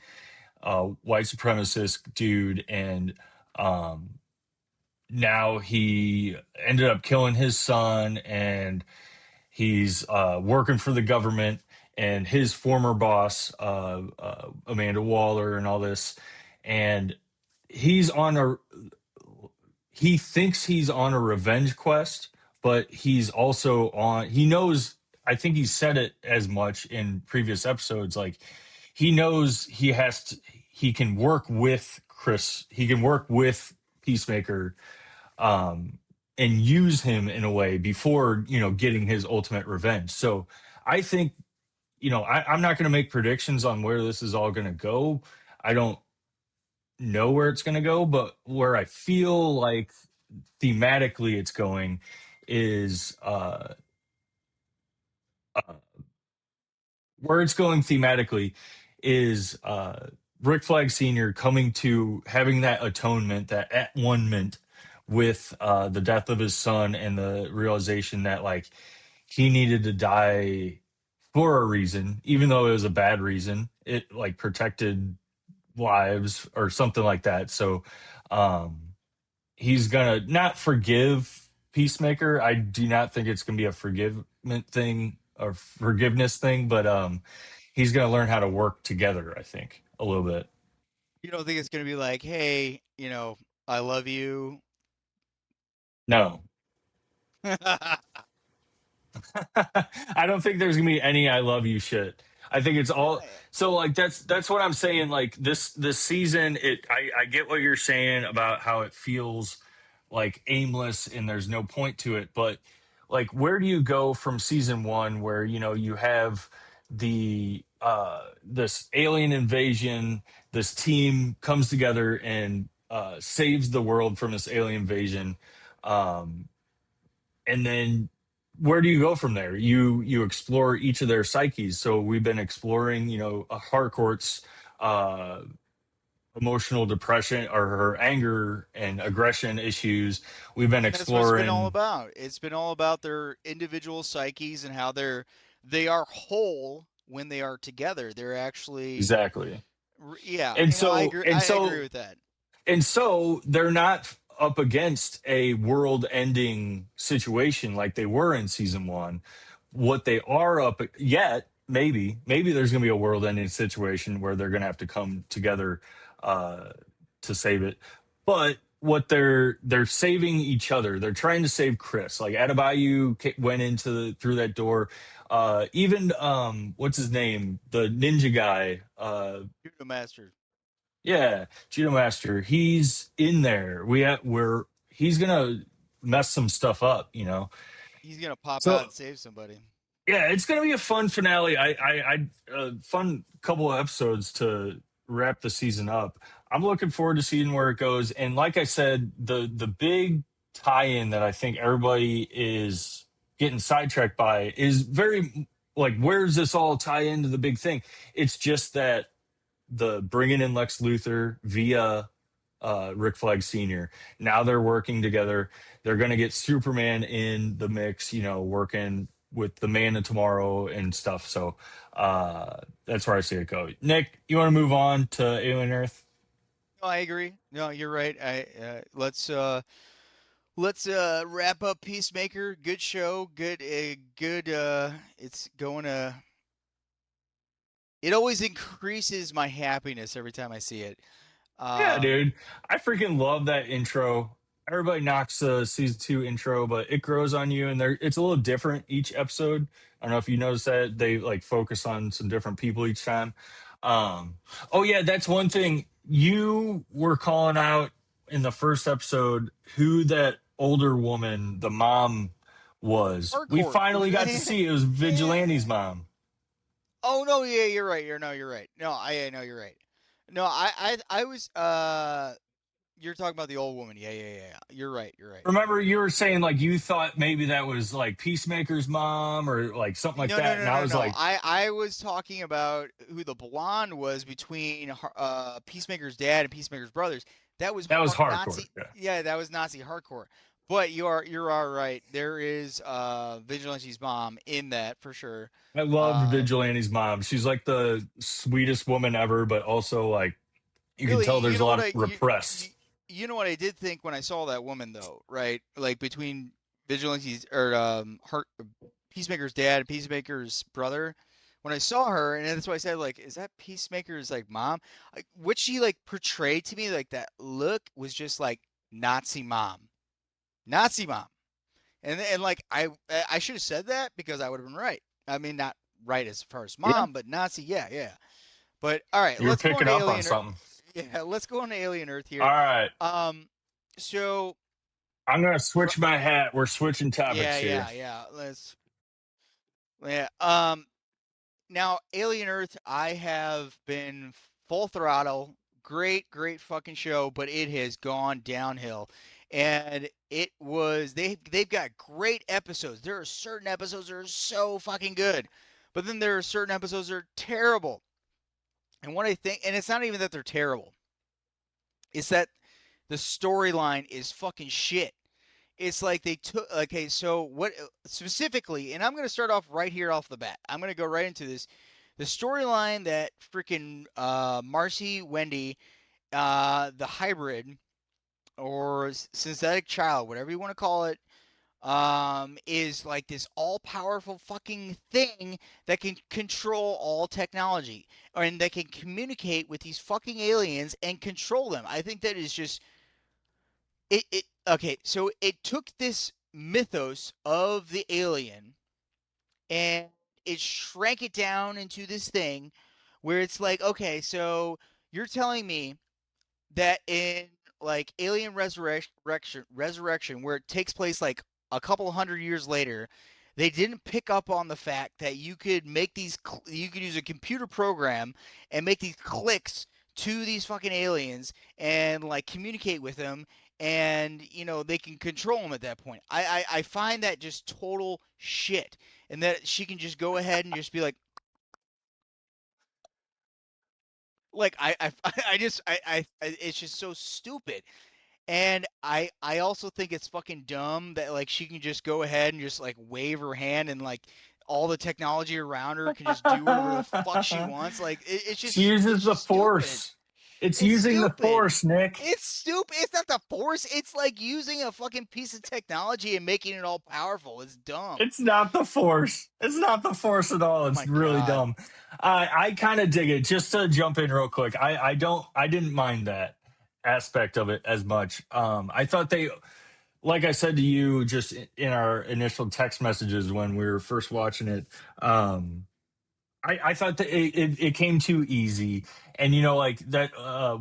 white supremacist dude, and um, now he ended up killing his son, and he's working for the government, and his former boss, Amanda Waller, and all this, and he's on a he thinks he's on a revenge quest, but he's also on. He knows. I think he said it as much in previous episodes. Like he knows he has to. He can work with Chris. He can work with Peacemaker, um, and use him in a way before getting his ultimate revenge. So I think I'm not going to make predictions on where this is all going to go. I don't know where it's going to go, but where I feel like thematically it's going is uh, where it's going thematically is Rick Flag Sr. coming to having that atonement, that at one ment with the death of his son, and the realization that like he needed to die for a reason, even though it was a bad reason. It like protected lives or something like that. So um he's gonna not forgive Peacemaker. I do not think it's gonna be a forgiveness thing or forgiveness thing, but he's gonna learn how to work together, I think, a little bit. You don't think it's going to be like, hey, I love you? No. I don't think there's gonna be any "I love you" shit. I think it's all Yeah. so like that's what I'm saying. Like this season, I get what you're saying about how it feels like aimless and there's no point to it, but like where do you go from season one where you have the this alien invasion, this team comes together and saves the world from this alien invasion, um, and then where do you go from there? You explore each of their psyches. So we've been exploring Harcourt's uh emotional depression or her anger and aggression issues. We've been And that's what it's been all exploring about. It's been all about their individual psyches and how they are whole when they are together. They're actually, exactly. yeah, and I so agree. and I agree so with that. And so they're not up against a world ending situation like they were in season one. What they are up yet, maybe there's going to be a world ending situation where they're going to have to come together uh, to save it. But what they're saving each other. They're trying to save Chris. Like Adebayo went through that door. Even what's his name? The ninja guy. Judo Master. Yeah, Judo Master. He's in there. He's gonna mess some stuff up. He's gonna pop out So and save somebody. yeah, it's gonna be a fun finale. Fun couple of episodes to. wrap the season up. I'm looking forward to seeing where it goes. And like I said, the big tie-in that I think everybody is getting sidetracked by is very like, where's this all tie into the big thing? It's just that the bringing in Lex Luthor via Rick Flag Sr. Now they're working together. They're going to get Superman in the mix, working with the Man of Tomorrow and stuff. So that's where I see it go. Nick, you want to move on to Alien Earth? No, I agree. No, you're right. I let's wrap up Peacemaker. Good show. Good. It's going to. It always increases my happiness every time I see it. Yeah, Um, dude. I freaking love that intro. Everybody knocks the season two intro, but it grows on you, and it's a little different each episode. I don't know if you noticed that they like focus on some different people each time. Um, oh yeah, that's one thing you were calling out in the first episode who that older woman, the mom, was. We hardcore. finally got to see it was Yeah. Vigilante's mom. Oh no, yeah, you're right. You're right. No, I know you're right. No, I was you're talking about the old woman. Yeah. You're right. You're right. Remember, you were saying like you thought maybe that was like Peacemaker's mom or like something like that, and I was No. like, I was talking about who the blonde was between Peacemaker's dad and Peacemaker's brothers. That was that was hardcore. Nazi. Yeah, Yeah, that was Nazi hardcore. But you're all right. There is Vigilante's mom in that for sure. I loved Uh, Vigilante's mom. She's like the sweetest woman ever, but also like you can Really, tell there's a lot of you, repressed. you know what I did think when I saw that woman though, right? Like between Vigilante's or her Peacemaker's dad and Peacemaker's brother. When I saw her, and that's why I said, like, is that Peacemaker's like mom? Like, what she like portrayed to me, like that look was just like Nazi mom, Nazi mom, and like I should have said that because I would have been right. I mean, not right as far as Yeah, mom, but Nazi, yeah. But all right, you're let's go picking into up on Alien. something. Yeah, let's go on to Alien Earth All here. right, Um, so I'm gonna fr- switch my hat. We're switching topics here. yeah. Yeah. Now Alien Earth, I have been full throttle. Great fucking show, but it has gone downhill. And they've got great episodes. There are certain episodes that are so fucking good, but then there are certain episodes that are terrible. And what I think, and it's not even that they're terrible, it's that the storyline is fucking shit. It's like they took, okay, so what specifically, and I'm going to start off right here off the bat. I'm going to go right into this. The storyline that freaking Marcy Wendy, the hybrid or synthetic child, whatever you want to call it, is like this all powerful fucking thing that can control all technology and that can communicate with these fucking aliens and control them. I think that is just it okay, so it took this mythos of the alien and it shrank it down into this thing where it's like, okay, so you're telling me that in like Alien Resurrection, where it takes place like a couple hundred years later, they didn't pick up on the fact that you could make you could use a computer program and make these clicks to these fucking aliens and like communicate with them and they can control them at that point. I find that just total shit, and that she can just go ahead and just be like I just it's just so stupid. And I also think it's fucking dumb that like she can just go ahead and just like wave her hand and like all the technology around her can just do whatever the fuck she wants. Like She uses it's the just stupid. force. It's It's using the stupid. force, Nick. It's stupid. It's not the force. It's like using a fucking piece of technology and making it all powerful. It's dumb. It's not the force. It's not the force at all. Oh It's my really god. dumb. I kind of dig it. Just to jump in real quick, I didn't mind that aspect of it as much. I thought they, like I said to you, just in our initial text messages when we were first watching it. I thought that it came too easy. And, like that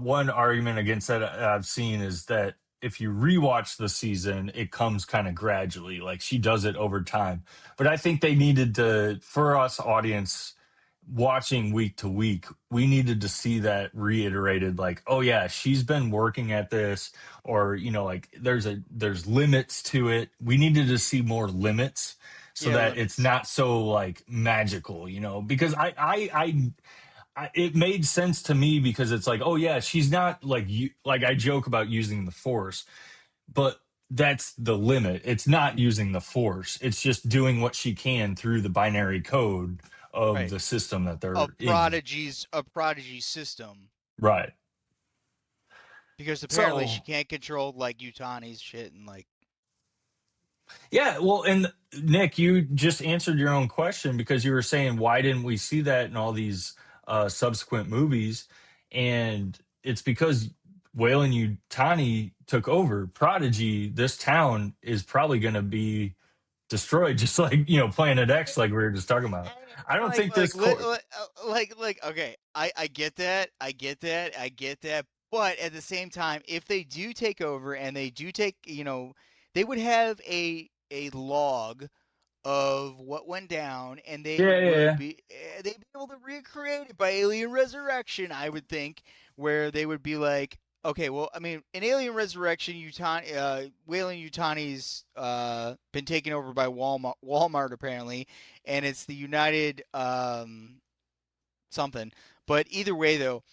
one argument against that I've seen is that if you rewatch the season, it comes kind of gradually. Like she does it over time. But I think they needed to, for us audience, watching week to week, we needed to see that reiterated, like, oh yeah, she's been working at this, or like there's limits to it. We needed to see more limits so Yeah, that it's limits. not so like magical, because it made sense to me because it's like, oh yeah, she's not like you, like I joke about using the force, but that's the limit. It's not using the force. It's just doing what she can through the binary code of Right. the system that A they're in. prodigy system Right. because apparently she So, can't control like Utani's shit and like yeah, well, and Nick, you just answered your own question because you were saying, why didn't we see that in all these subsequent movies? And it's because Whalen Utani took over. Prodigy, this town is probably going to be destroyed, just like Planet X, like we were just talking about. I don't think this court. okay, I get that, I get that, but at the same time, if they do take over and they do take, they would have a log of what went down, and Yeah, yeah, yeah. they'd be able to recreate it by alien resurrection. I would think where they would be like, okay, well, I mean, in Alien Resurrection, Wayland Utani's been taken over by Walmart apparently, and it's the United something. But either way, though,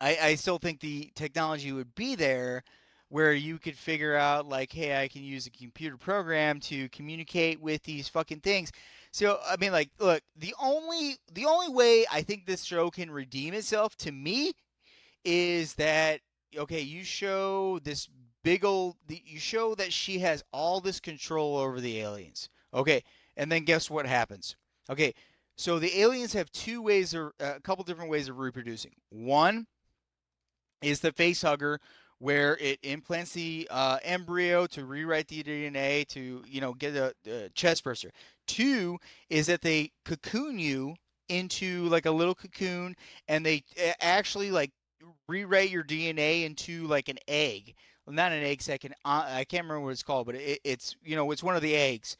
I still think the technology would be there where you could figure out like, hey, I can use a computer program to communicate with these fucking things. So I mean, like, look, the only way I think this show can redeem itself to me is that okay, you show that she has all this control over the aliens. Okay, and then guess what happens? Okay, so the aliens have a couple different ways of reproducing. One is the face hugger, where it implants the embryo to rewrite the DNA to get a chest burster. Two is that they cocoon you into like a little cocoon, and they actually like rewrite your DNA into like an egg. Well, not an egg second. I can't remember what it's called, but it's one of the eggs.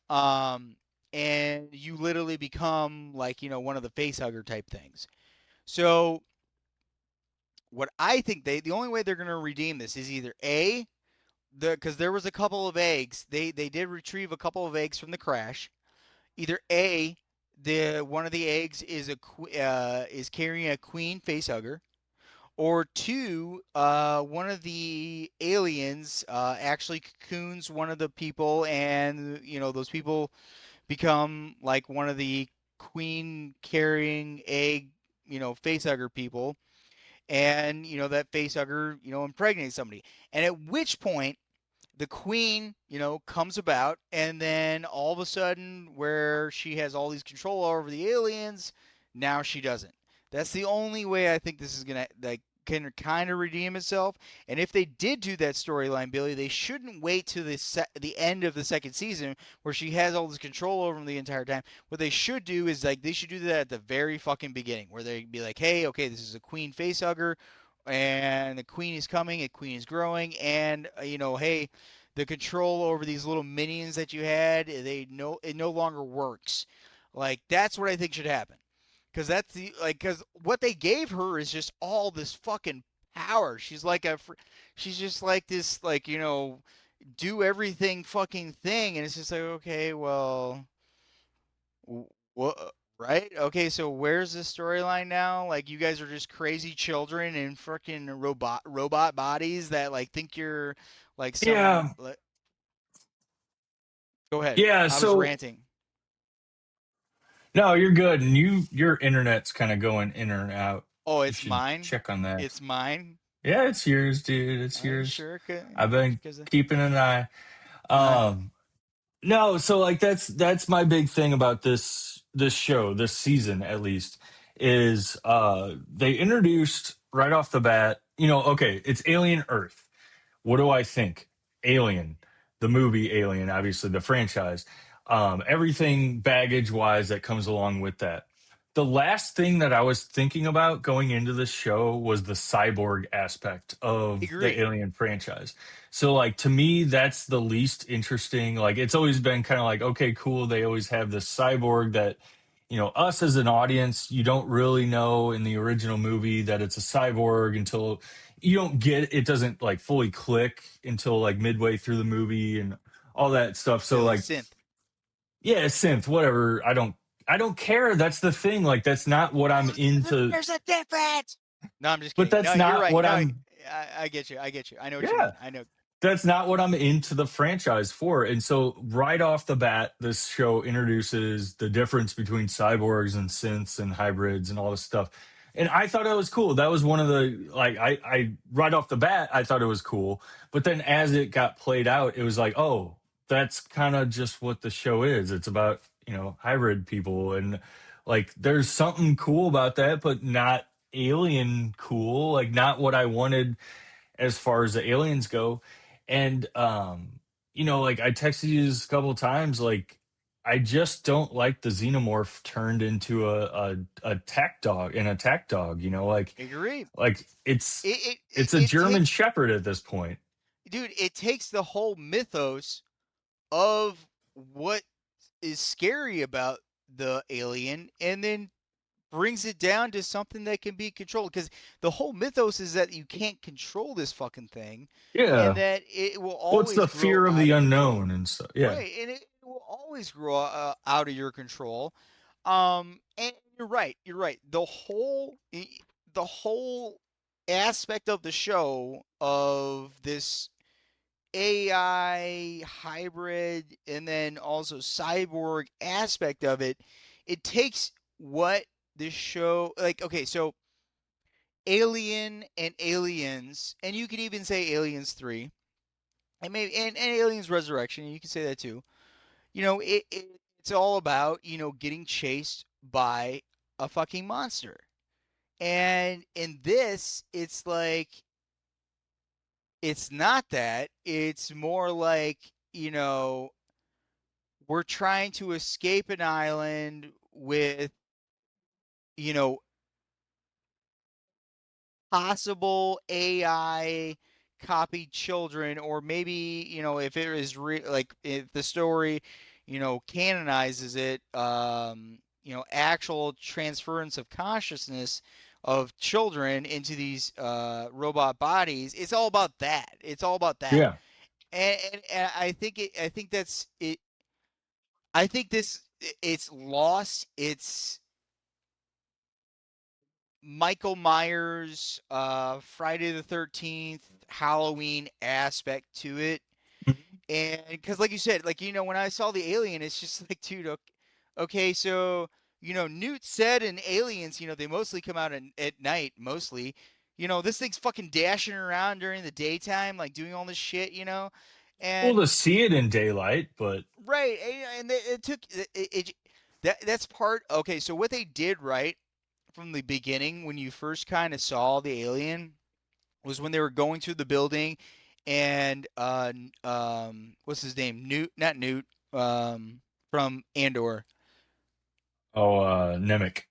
Um, and you literally become like one of the face hugger type things. So what I think the only way they're going to redeem this is either because there was a couple of eggs, they did retrieve a couple of eggs from the crash. Either the one of the eggs is carrying a queen facehugger, or two, one of the aliens actually cocoons one of the people, and those people become like one of the queen carrying egg facehugger people, and that facehugger impregnates somebody, and at which point the queen comes about, and then all of a sudden where she has all these control over the aliens, now she doesn't. That's the only way I think this is gonna like can kind of redeem itself. And if they did do that storyline, Billy, they shouldn't wait to the end of the second season where she has all this control over them the entire time. What they should do is like they should do that at the very fucking beginning, where they'd be like, hey, okay, this is a queen facehugger, and the queen is coming, the queen is growing, and hey, the control over these little minions that you had, it no longer works. Like that's what I think should happen. Because what they gave her is just all this fucking power. She's just like this, like do everything fucking thing, and it's just like, okay, well, what? Right? Okay, so where's the storyline now? Like you guys are just crazy children in freaking robot bodies that like think you're like some. Yeah. Go ahead. Yeah. I was So, ranting. no, you're good. And your internet's kind of going in and out. Oh, You it's should mine. check on that. It's mine. Yeah, it's yours, dude. It's Are you yours. sure? I've been Because keeping an eye. uh, Um, no, so like that's my big thing about this show, this season at least, is they introduced right off the bat, okay, it's Alien Earth. What do I think? Alien, the movie Alien, obviously the franchise, everything baggage wise that comes along with that. The last thing that I was thinking about going into this show was the cyborg aspect of the agree. Alien franchise. So, like, to me, that's the least interesting. Like, it's always been kind of like, okay, cool. They always have this cyborg that us as an audience, you don't really know in the original movie that it's a cyborg until you don't get it doesn't like fully click until like midway through the movie and all that stuff. So Silly like, synth. yeah, synth, whatever. I don't care. That's the thing. Like that's not what I'm into, There's a difference. No, I'm just but kidding. No, that's you're not right. what No, I'm I get you. I get you. I know what you yeah. mean. I know. That's not what I'm into the franchise for. And so right off the bat, this show introduces the difference between cyborgs and synths and hybrids and all this stuff. And I thought it was cool. That was one of the like I right off the bat, I thought it was cool. But then as it got played out, it was like, oh, that's kind of just what the show is. It's about, hybrid people and like there's something cool about that, but not alien cool, like not what I wanted as far as the aliens go. And like I texted you this a couple of times, like I just don't like the xenomorph turned into a tech dog, an attack dog, Agree. like it's It it's a it German takes, shepherd at this point. dude. It takes the whole mythos of what is scary about the alien, and then brings it down to something that can be controlled. Because the whole mythos is that you can't control this fucking thing, and Yeah. that it will Well, it's always the grow fear of out the of control. unknown and stuff. Yeah. Right, and it will always grow out of your control. And you're right. You're right. The whole aspect of the show of this AI hybrid and then also cyborg aspect of it, it takes what the show, like, okay, so Alien and Aliens, and you could even say Aliens 3, and maybe and Aliens Resurrection, you can say that too. It's all about, getting chased by a fucking monster. And in this, it's like it's not that. It's more like, we're trying to escape an island with, you know, possible AI copied children, or maybe, if it is like if the story, canonizes it, actual transference of consciousness of children into these robot bodies. It's all about that. It's all about that. Yeah. And I think that's it. I think it's lost its Michael Myers, Friday the 13th, Halloween aspect to it. Mhm. And because, like you said, like, when I saw the alien, it's just like, dude, okay, so, Newt said in Aliens, they mostly come out at night, mostly. This thing's fucking dashing around during the daytime, like doing all this shit. Cool And to see it in daylight, but right, and it took that's part. Okay, so what they did right from the beginning, when you first kind of saw the alien, was when they were going through the building, and what's his name? Newt, not Newt, from Andor. oh, Nemec.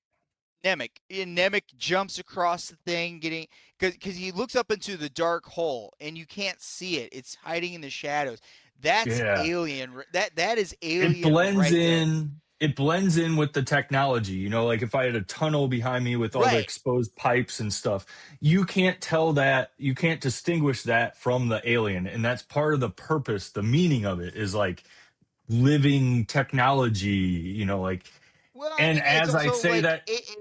Nemec jumps across the thing, getting because he looks up into the dark hole and you can't see it. It's hiding in the shadows. That's Yeah. alien. That is it alien blends right there. in it blends in with the technology, like if I had a tunnel behind me with all the Right. exposed pipes and stuff, you can't distinguish that from the alien, and that's part of the purpose, the meaning of it is like living technology, like. Well, I And mean, it's also like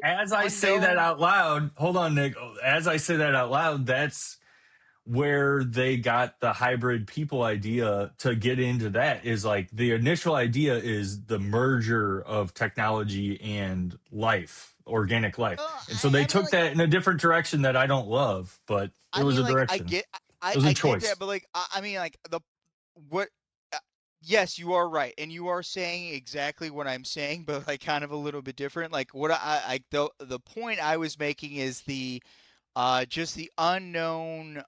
as I say that unknown. out loud, hold on, Nick, as I say that out loud, that's where they got the hybrid people idea to get into. That is like the initial idea is the merger of technology and life, organic life. Well, And so they I mean, took like, that in a different direction that I don't love, but it was a I direction. get, It was a I get that, choice. but like, I mean, like what? Uh, yes, you are right, and you are saying exactly what I'm saying, but like kind of a little bit different. Like what the point I was making is just the unknown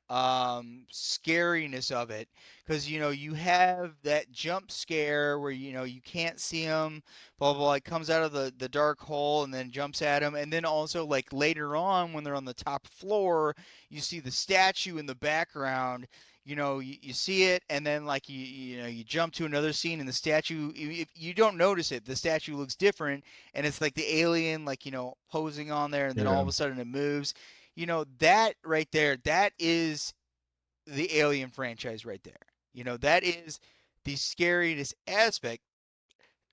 scariness of it, because you have that jump scare where you can't see him, blah blah blah. It comes out of the dark hole and then jumps at him, and then also like later on when they're on the top floor, you see the statue in the background. you see it, and then like you jump to another scene, and the statue, if you don't notice it, the statue looks different, and it's like the alien, like posing on there, and then all Yeah. of a sudden it moves. That right there, that is the Alien franchise right there. That is the scariest aspect.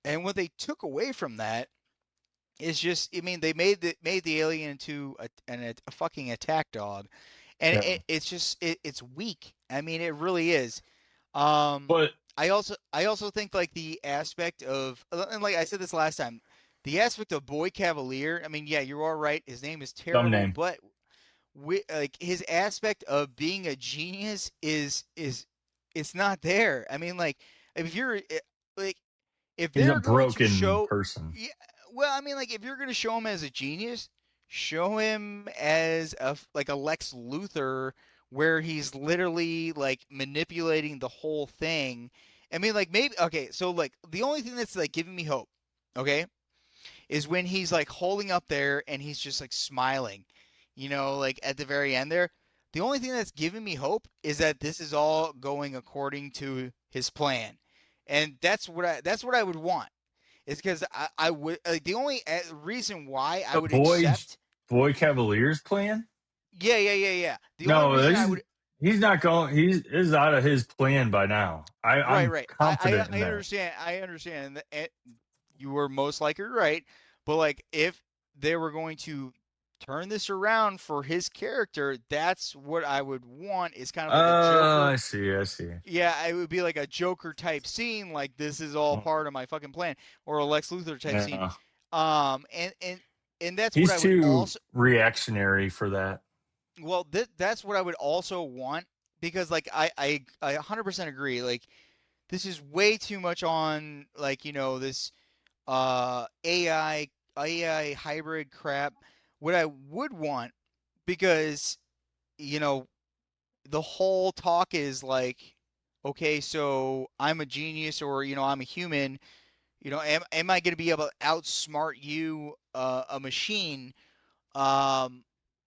And what they took away from that is just, I mean, they made the alien into a fucking attack dog, and Yeah. it's just it's weak. I mean, it really is. Um, But I also think like the aspect of, and like I said this last time, the aspect of Boy Cavalier. I mean, yeah, you're all right. His name is dumb terrible, name. but like his aspect of being a genius is it's not there. I mean, like if you're like if He's a they're going to broken show, person. yeah, well, I mean, like if you're going to show him as a genius, show him as like a Lex Luthor, where he's literally like manipulating the whole thing. I mean, like maybe okay, so like the only thing that's like giving me hope, okay, is when he's like holding up there and he's just like smiling, like at the very end there. The only thing that's giving me hope is that this is all going according to his plan. And that's what I would want. Is because I would like the only reason why I The would accept. boy Cavaliers plan? Yeah, yeah, yeah, yeah. The only No, reason I would. he's not going. He's is out of his plan by now. Right, I'm right. I confident in I that. understand. I understand. And you were most likely right. But like, if they were going to turn this around for his character, that's what I would want. Is kind of like a Joker. I see. I see. Yeah, it would be like a Joker type scene. Like this is all part of my fucking plan, or a Lex Luthor type scene. Yeah, And that's what he's I would too also. reactionary for that. Well, that's what I would also want, because like I 100% agree. Like this is way too much on like this AI hybrid crap. What I would want, because you know the whole talk is like, okay, so I'm a genius, or I'm a human. Am I going to be able to outsmart you, a machine, um,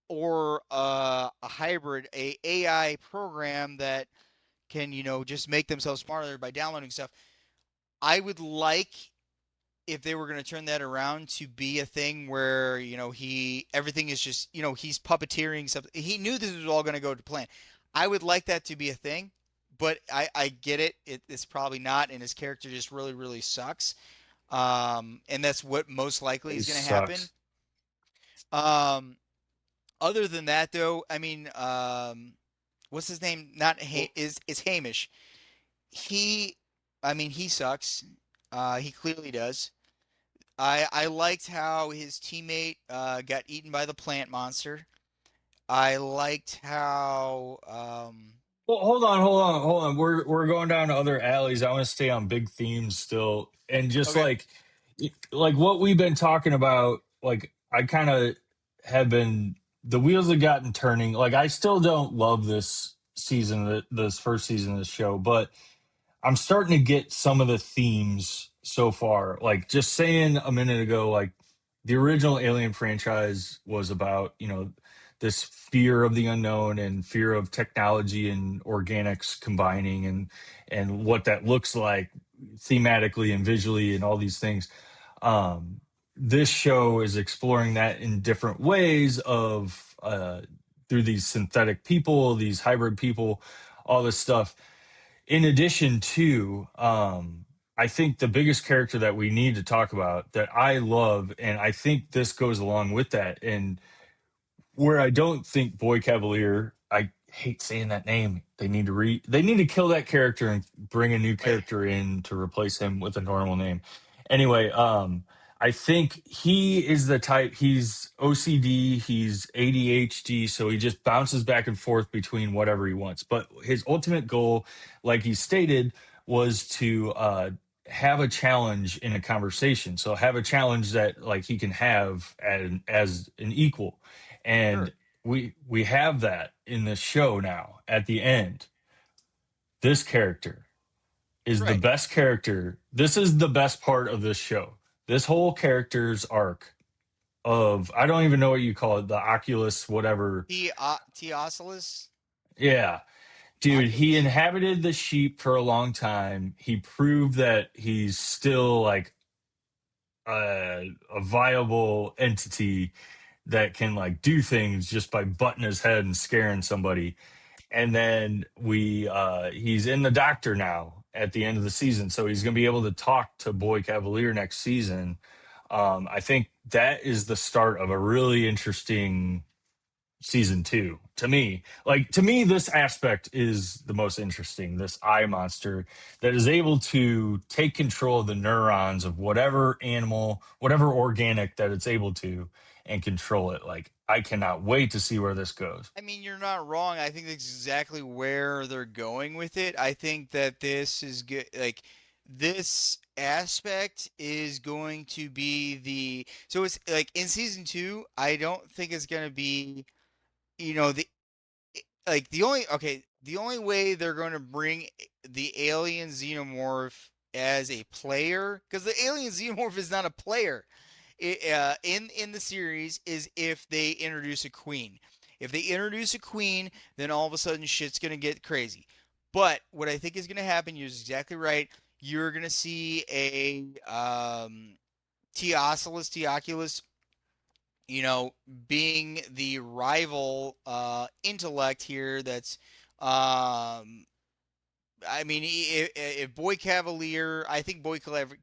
or a hybrid, a AI program that can just make themselves smarter by downloading stuff? I would like, if they were going to turn that around, to be a thing where he everything is just he's puppeteering something. He knew this was all going to go to plan. I would like that to be a thing, but I get it's probably not, and his character just really really sucks. And that's what most likely He is going to happen. sucks. um Other than that, though, I mean, what's his name? Not is Hamish. He, I mean, he sucks. He clearly does. I liked how his teammate got eaten by the plant monster. I liked how Well, hold on. We're going down to other alleys. I want to stay on big themes still, and just okay, like what we've been talking about. Like I kind of have been the wheels have gotten turning. Like I still don't love this season, this first season of the show, but I'm starting to get some of the themes so far. Like just saying a minute ago, like the original Alien franchise was about, this fear of the unknown and fear of technology and organics combining and what that looks like thematically and visually and all these things. This show is exploring that in different ways of through these synthetic people, these hybrid people, all this stuff in addition to I think the biggest character that we need to talk about that I love, and I think this goes along with that, and where I don't think Boy Cavalier, I hate saying that name. They need to kill that character and bring a new right, character in to replace him with a normal name. Anyway, I think he is the type. He's OCD, he's ADHD, so he just bounces back and forth between whatever he wants. But his ultimate goal, like he stated, was to have a challenge in a conversation. So have a challenge that like he can have as an equal, and sure, we have that in this show now at the end. This character is the right. best character. This is the best part of this show. This whole character's arc of I don't even know what you call it, the Oculus whatever. Teoculus. Yeah. Dude, he Oculus. inhabited the sheep for a long time. He proved that he's still like a viable entity that can like do things just by butting his head and scaring somebody. And then we he's in the doctor now at the end of the season, so he's going to be able to talk to Boy Cavalier next season. I think that is the start of a really interesting season two to me. Like to me, this aspect is the most interesting. This eye monster that is able to take control of the neurons of whatever animal, whatever organic that it's able to, and control it. Like I cannot wait to see where this goes. I mean, you're not wrong. I think that's exactly where they're going with it. I think that this is good. Like, this aspect is going to be the. So it's like in season two, I don't think it's going to be, the like the only okay, the only way they're going to bring the alien xenomorph as a player, because the alien xenomorph is not a player in the series, is if they introduce a queen. If they introduce a queen, then all of a sudden shit's gonna get crazy. But what I think is gonna happen, you're exactly right. You're gonna see a Teoculus, being the rival intellect here. That's, I mean, if Boy Cavalier, I think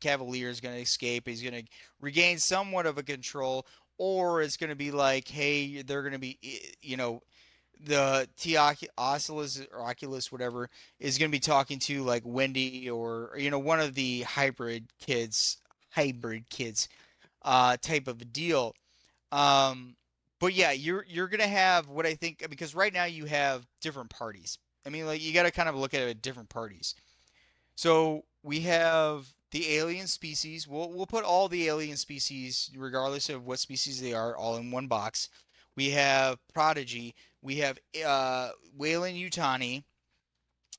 Cavalier is going to escape. He's going to regain somewhat of a control, or it's going to be like, hey, they're going to be, the T Oculus or Oculus, whatever, is going to be talking to like Wendy, or one of the hybrid kids, type of a deal. Um, but yeah, you're gonna have what I think, because right now you have different parties. I mean, like, you got to kind of look at it at different parties. So we have the alien species. We'll put all the alien species, regardless of what species they are, all in one box. We have Prodigy. We have Wayland Utani,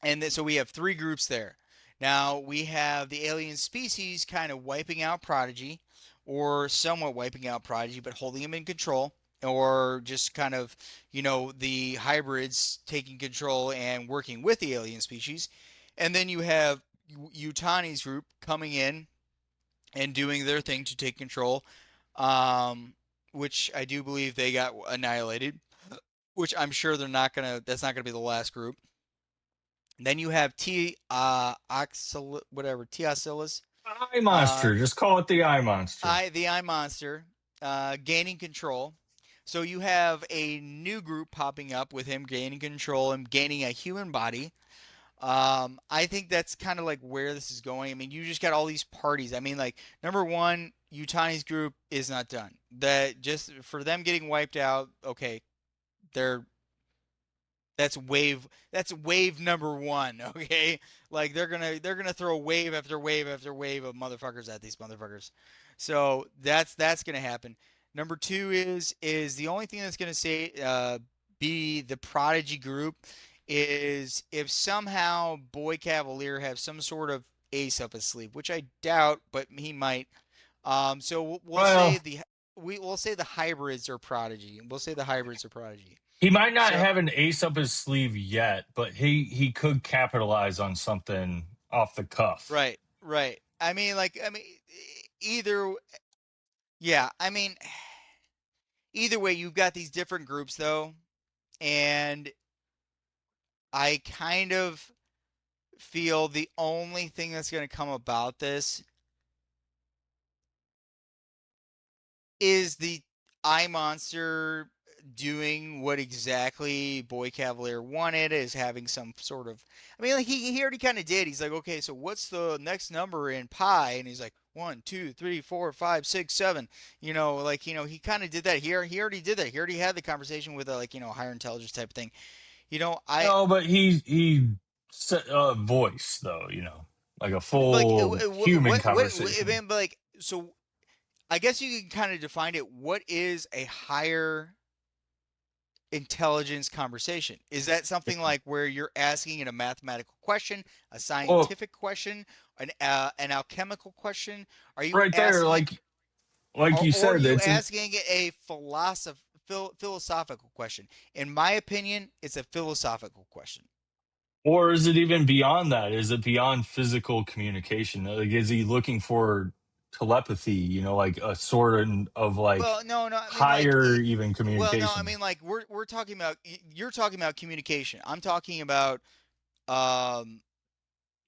and so we have three groups there. Now we have the alien species kind of wiping out Prodigy, or somewhat wiping out Prodigy, but holding him in control, or just kind of, the hybrids taking control and working with the alien species. And then you have Utani's group coming in and doing their thing to take control, um, which I do believe they got annihilated. Which I'm sure they're not gonna. That's not gonna be the last group. Then you have whatever, Teosilis, Eye uh, monster, just call it the eye monster. the Eye Monster, gaining control. So you have a new group popping up with him gaining control and gaining a human body. I think that's kind of like where this is going. I mean, you just got all these parties. I mean, like, number one, Utani's group is not done. That just for them getting wiped out. Okay, they're that's wave number one. Okay, like they're gonna throw wave after wave after wave of motherfuckers at these motherfuckers. So that's gonna happen. Number two is the only thing that's gonna say be the Prodigy group, is if somehow Boy Cavalier has some sort of ace up his sleeve, which I doubt, but he might. So we'll say Well, we'll say the hybrids are Prodigy. We'll say the hybrids are Prodigy. he might not So have an ace up his sleeve yet, but he could capitalize on something off the cuff. right, right. I mean, either, yeah. I mean, either way, you've got these different groups though, and I kind of feel the only thing that's going to come about this is the Eye Monster doing what exactly Boy Cavalier wanted, is having some sort of. I mean, like, he already kind of did. He's like, okay, so what's the next number in pi? And he's like, 1, 2, 3, 4, 5, 6, 7. Like, he kind of did that. He already did that. He already had the conversation with a, like, higher intelligence type thing. I No, but he set a voice though, like a like full human I conversation. mean, but like, so I guess you can kind of define it. What is a higher intelligence conversation? Is that something like where you're asking it a mathematical question, a Well, scientific question, an alchemical question? Are you right there, asking it, like you or are said, you it's an asking it a philosophical question? In my opinion, it's a philosophical question. Or is it even beyond that? Is it beyond physical communication? Like, is he looking for telepathy? Like a sort of like Well, no, no, I mean like, higher even well, no, I communication mean like we're talking about you're talking about communication. I'm talking about um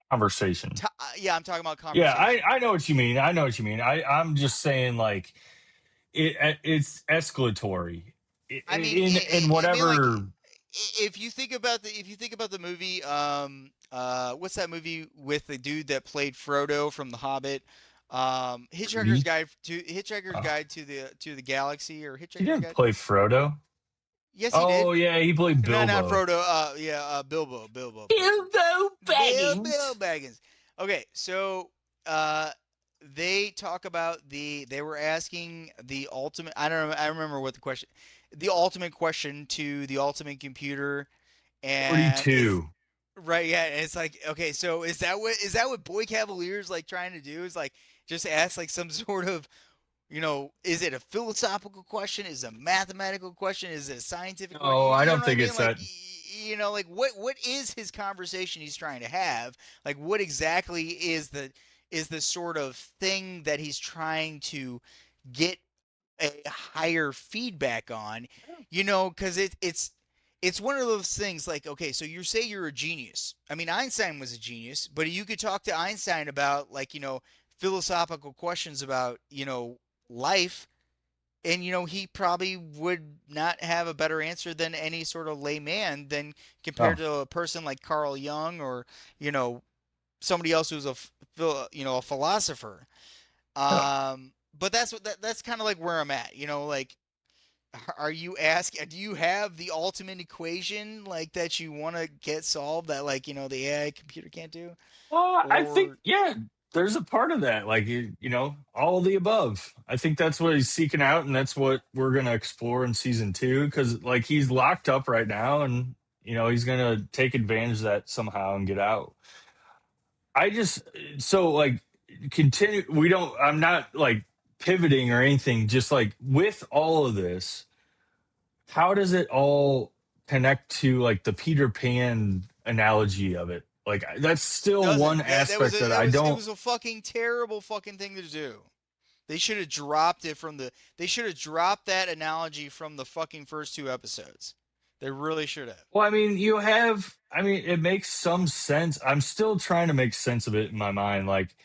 conversation. yeah, I'm talking about Yeah, I conversation. I know what you mean. I know what you mean. I'm just saying like it's escalatory I mean, in I mean, like, whatever if you think about the movie, what's that movie with the dude that played Frodo from The Hobbit? Rudy. Hitchhiker's Uh, Guide to the Galaxy, or he Hitchhiker's didn't Guide. play Frodo. Yes, he did. Oh yeah, he played No, not Bilbo. Frodo. Yeah, Bilbo. Bilbo Bill Baggins. Baggins. Okay, so uh, they talk about they were asking the ultimate. I don't know. I remember what the question, the ultimate question to the ultimate computer, and it's 42. right. Yeah, and it's like, okay, so is that what Boy Cavalier's like trying to do? Is like just ask like some sort of, is it a philosophical question? Is it a mathematical question? Is it a scientific question? No, I You know don't what I think mean? it's Like, that. like what is his conversation he's trying to have? Like, what exactly is the sort of thing that he's trying to get a higher feedback on? Because it's one of those things like, okay, so you say you're a genius. I mean, Einstein was a genius, but you could talk to Einstein about, like, philosophical questions about, life, and he probably would not have a better answer than any sort of layman than compared Oh, to a person like Carl Jung, or you know somebody else who's a philosopher. yeah. But that's kind of like where I'm at. Like, are you asking? Do you have the ultimate equation like that you want to get solved that, like, the AI computer can't do? Well, I think Or yeah, there's a part of that. Like all of the above. I think that's what he's seeking out, and that's what we're gonna explore in season two. Because like he's locked up right now, and he's gonna take advantage of that somehow and get out. I just so like continue. We don't. I'm not like pivoting or anything. Just like with all of this, how does it all connect to like the Peter Pan analogy of it? Like that's still one doesn't that was aspect a that that I was it don't. was a fucking terrible fucking thing to do. They should have dropped it from the. They should have dropped that analogy from the fucking first two episodes. They really should have. Well, I mean, you have. I mean, it makes some sense. I'm still trying to make sense of it in my mind. Like,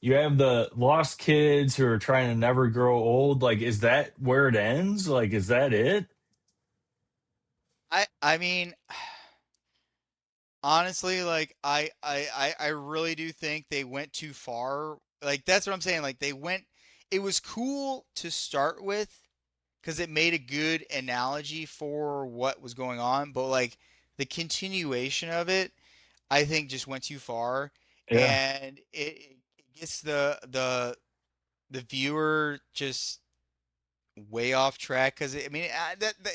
you have the lost kids who are trying to never grow old. Like, is that where it ends? Like, is that it? I mean, honestly, like, I really do think they went too far. Like, that's what I'm saying. Like, they went. It was cool to start with because it made a good analogy for what was going on, but like the continuation of it, I think just went too far, Yeah. and it gets the viewer just way off track. Because I mean,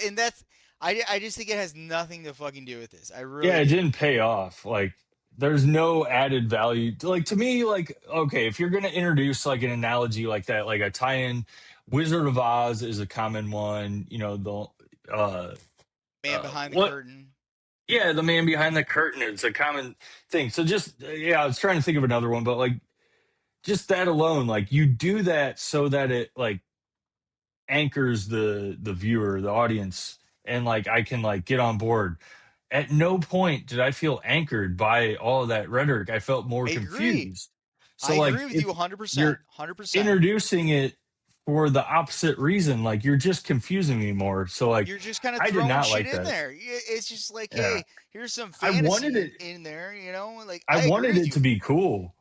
and that's, I just think it has nothing to fucking do with this. I Yeah, really it do. didn't pay off. Like, there's no added value. Like to me, like okay, if you're gonna introduce like an analogy like that, like a tie-in, Wizard of Oz is a common one. Uh, Man behind the what curtain. Yeah, the man behind the curtain is a common thing. So just yeah, I was trying to think of another one, but like just that alone, like you do that so that it like anchors the viewer, the audience, and like I can like get on board. At no point did I feel anchored by all of that rhetoric. I felt more I agree. confused. I So agree like with you it's 100%. you're 100%. introducing it for the opposite reason. Like you're just confusing me more. So like You're just kind of I did throwing not shit like in that. there. It's just like, Yeah. hey, here's some I wanted fantasy it in there. Like, I I agree wanted with it to you. be cool.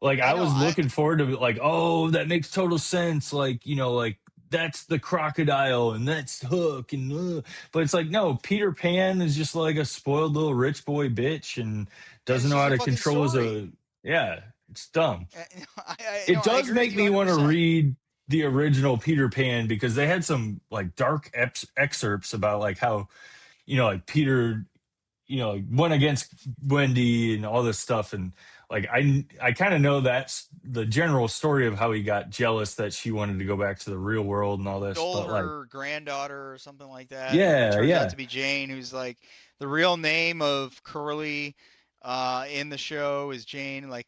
Like I I know. was looking forward to like, oh, that makes total sense. Like, like that's the crocodile and that's Hook but it's like no, Peter Pan is just like a spoiled little rich boy bitch and And doesn't it's know just how a to fucking control his story. yeah, it's dumb. No, It I does agree with make you me want to 100%. read the original Peter Pan because they had some like dark excerpts about like how like Peter like went against Wendy and all this stuff and like I kind of know that's the general story of how he got jealous that she wanted to go back to the real world and all this Stole but like her granddaughter or something like that, and it yeah turns out yeah to be Jane, who's like the real name of Curly. in the show as Jane. Like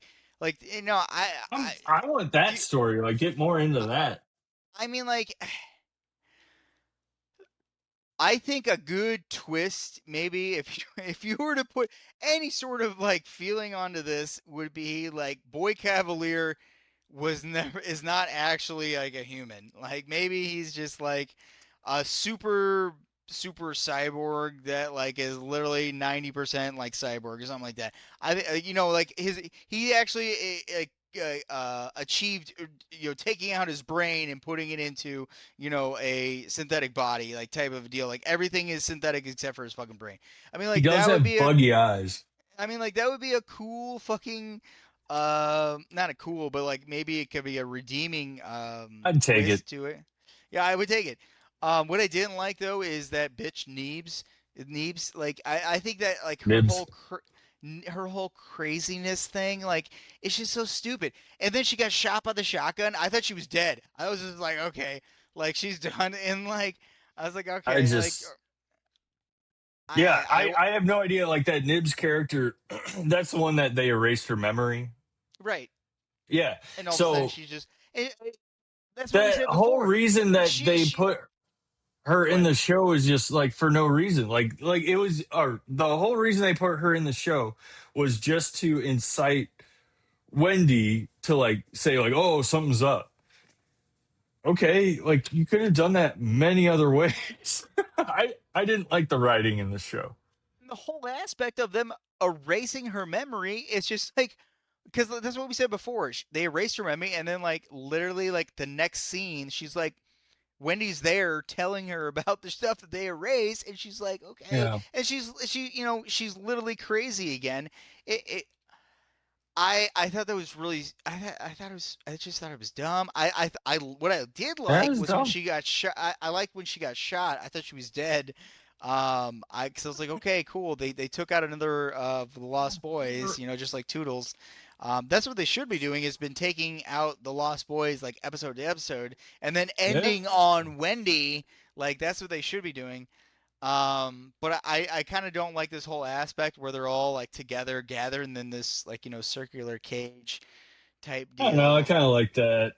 you know, I want do that you, story. Like, get more into that. I mean like I think a good twist, maybe if you, if you were to put any sort of like feeling onto this, would be like Boy Cavalier was never is not actually like a human. Like maybe he's just like a super cyborg that like is literally 90% like cyborg or something like that. You know like his he actually achieved you know taking out his brain and putting it into you know a synthetic body like type of deal. Like everything is synthetic except for his fucking brain. I mean He like does that would have be a buggy eyes. I mean, like that would be a cool fucking, not a cool, but like maybe it could be a redeeming I'd take it. twist to it. Yeah, I would take it. What I didn't like though is that bitch Neebs. Neebs, like I think that like Nibs. her whole craziness thing, like it's just so stupid. And then she got shot by the shotgun. I thought she was dead. I was just like, okay, like she's done. And like I was like, I okay, like just Yeah, I have no idea. Like that Nibs character, that's the one that they erased her memory. right. Yeah. And all of a sudden So she's just. That's what we that said whole before. reason that they She. put her Go in ahead. the show is just like for no reason. Like it was, or the whole reason they put her in the show was just to incite Wendy to like say like, oh, something's up. Okay, like you could have done that many other ways. I didn't like the writing in the show. The whole aspect of them erasing her memory is just like because that's what we said before. They erased her memory, and then like literally like the next scene, she's like Wendy's there telling her about the stuff that they erased, and she's like, okay, Yeah, and she you know she's literally crazy again. It I thought that was really I thought it was I just thought it was dumb. I what I did that like was was when dumb. she got shot. I liked when she got shot. I thought she was dead. I cause I was like, okay, cool. They took out another of the Lost Boys, you know, just like Toodles. That's what they should be doing. Has been taking out the Lost Boys like episode to episode, and then Yeah, ending on Wendy. Like that's what they should be doing. But I kind of don't like this whole aspect where they're all like together, gathered, and then this like you know circular cage type I don't know. I deal. kind of like that.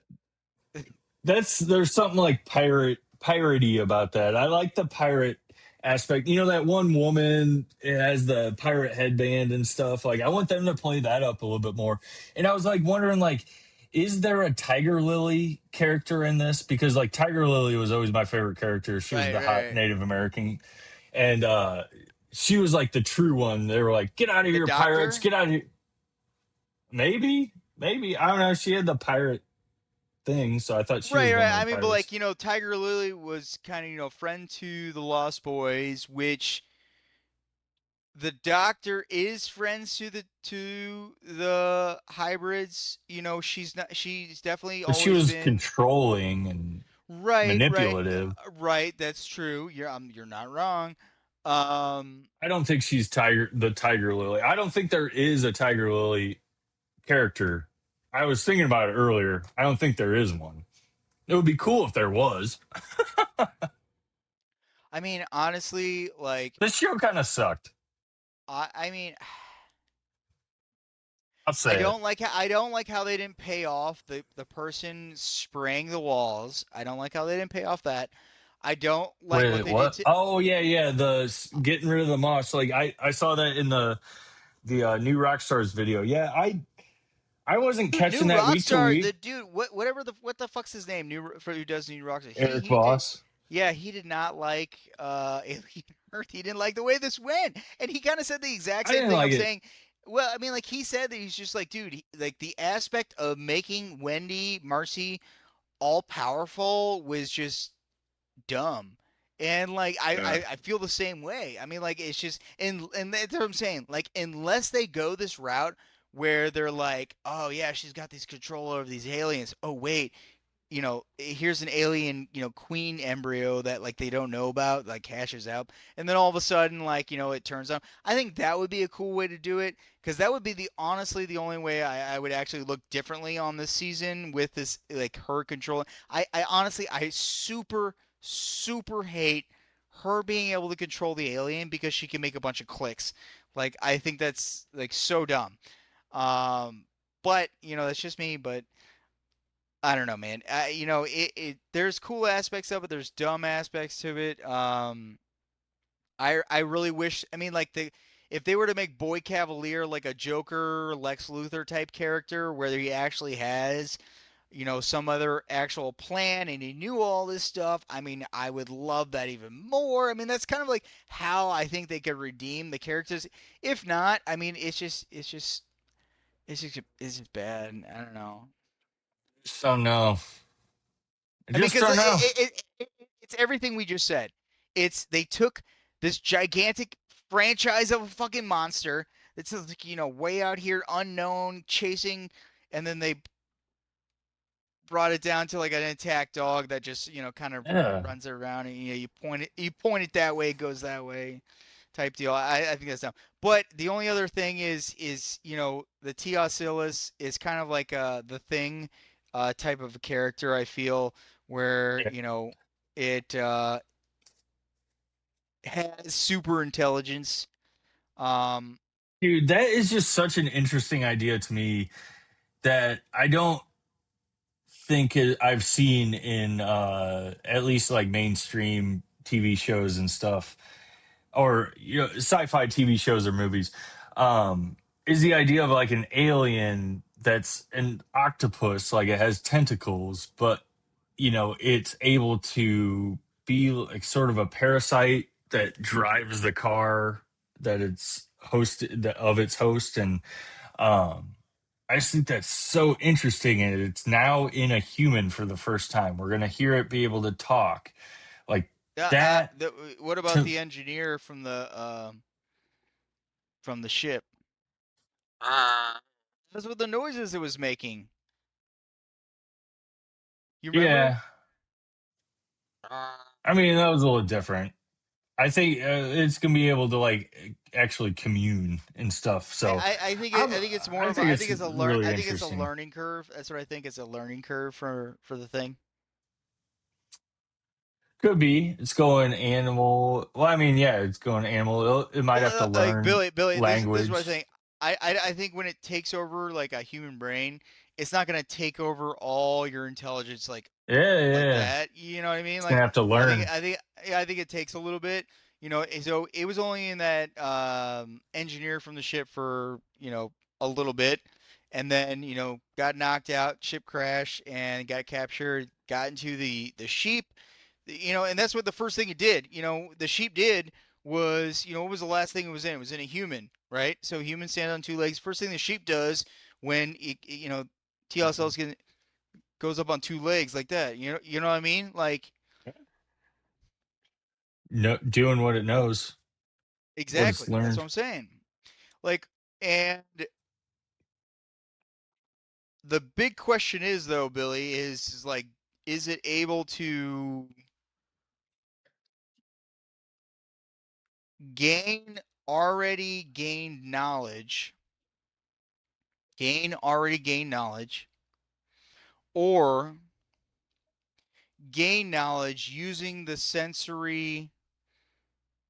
That's there's something like piratey about that. I like the pirate aspect. You know that one woman it has the pirate headband and stuff. Like I want them to play that up a little bit more. And I was like wondering like is there a Tiger Lily character in this? Because like Tiger Lily was always my favorite character. She was Right, the hot right. Native American and she was like the true one. They were like, "Get out of The here, pirates! doctor. Get out of here!" Maybe I don't know. She had the pirate thing, so I thought she was Right, one right. of the I mean, but pirates. like you know, Tiger Lily was kind of you know friend to the Lost Boys, which the doctor is friends to the hybrids. You know, she's not. She's definitely But she always was been controlling and right, right, manipulative. right. That's true. You're not wrong. Um, I don't think she's the Tiger Lily. I don't think there is a Tiger Lily character. I was thinking about it earlier. I don't think there is one. It would be cool if there was. I mean, honestly, like This show kind of sucked. I mean, I'll say it. I don't like how they didn't pay off the person spraying the walls. I don't like how they didn't pay off that. I don't like what Wait, they did what? to Oh yeah, yeah. The getting rid of the moss. Like I saw that in the new Rockstars video. Yeah, I wasn't dude. catching New that week to Rockstar, the week. dude, whatever what the fuck's his name? New for who does New Rockstar? Eric He did. Voss. Yeah, he did not like Alien Earth. He didn't like the way this went, and he kind of said the exact I same didn't thing. like I'm it. saying, well, I mean, like he said that he's just like, dude, like the aspect of making Wendy Marcy all powerful was just dumb. And like Yeah. I feel the same way. I mean like it's just and that's what I'm saying. Like unless they go this route where they're like, oh yeah, she's got this control over these aliens. Oh wait, you know, here's an alien, you know, queen embryo that like they don't know about, like cashes out, and then all of a sudden, like you know, it turns on. I think that would be a cool way to do it because that would be the honestly the only way I would actually look differently on this season with this like her control. I honestly I super hate her being able to control the alien because she can make a bunch of clicks. Like I think that's like so dumb. Um, but that's just me. But I don't know, man. There's cool aspects of it. There's dumb aspects to it. I really wish. I mean, like if they were to make Boy Cavalier like a Joker, Lex Luthor type character, where he actually has some other actual plan and he knew all this stuff. I mean, I would love that even more. I mean, that's kind of like how I think they could redeem the characters. If not, I mean, it's just bad. I don't know. So no, I I mean, just because don't know. it's everything we just said. It's they took this gigantic franchise of a fucking monster that's like, way out here unknown chasing, and then they brought it down to like an attack dog that just kind of Yeah. runs around, and you point it that way, it goes that way, type deal. I think that's dumb. But the only other thing is the Teosillus is kind of like the thing type of a character. I feel where Yeah. it has super intelligence. Um, Dude, that is just such an interesting idea to me that I don't think I've seen in at least like mainstream TV shows and stuff, or sci-fi TV shows or movies. Um, is the idea of like an alien that's an octopus, like it has tentacles, but it's able to be like sort of a parasite that drives the car that it's hosted of its host. And um I just think that's so interesting, and it's now in a human for the first time. We're gonna hear it be able to talk like yeah. that. What about To the engineer from the ship? That's what the noises it was making. You remember? Yeah, I mean that was a little different. I think it's gonna be able to like actually commune and stuff. I, So I, I think I'm, I think it's more I of think I it's think it's a really interesting. learning curve. That's what I think. It's a learning curve for the thing. Could be. It's going animal. Well, I mean, yeah, it's going animal. It might Well, have to like learn Billy, this is what I language. think. I think when it takes over like a human brain, it's not gonna take over all your intelligence Yeah, like yeah. that. You know what I mean? It's gonna Like have to I think learn. I think yeah, I think it takes a little bit. So it was only in that engineer from the ship for a little bit, and then got knocked out, ship crash, and got captured. Got into the sheep, and that's what the first thing it did. The sheep did was what was the last thing it was in? It was in a human, right? So human stand on two legs. First thing the sheep does when TLSL goes up on two legs like that. You know what I mean? Like No, doing what it knows, what it's exactly. That's what learned. I'm saying. Like, and the big question is though, Billy, is like, is it able to gain already gained knowledge, or gain knowledge using the sensory,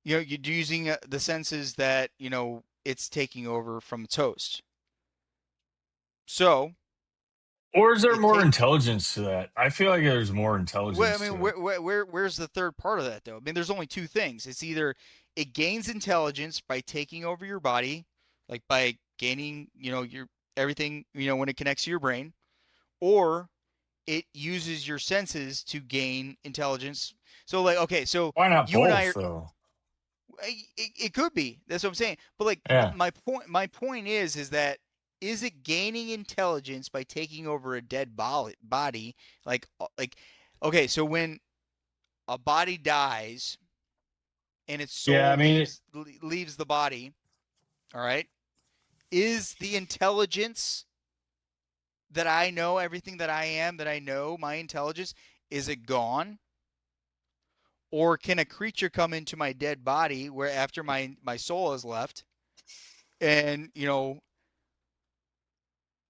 you're using the senses that it's taking over from its host. So Or is there it more take intelligence to that? I feel like there's more Well, I intelligence mean, to it. where's the third part of that though? I mean, there's only two things. It's either it gains intelligence by taking over your body, like by gaining, your everything, when it connects to your brain, or it uses your senses to gain intelligence. So like, okay, so Why not you and I both are, though? it could be. That's what I'm saying. But like Yeah. my point is that is it gaining intelligence by taking over a dead body like okay, so when a body dies and its Yeah, I soul mean, leaves the body, all right? Is the intelligence that I know, everything that I am, that I know, my intelligence, is it gone? Or can a creature come into my dead body where after my soul has left and,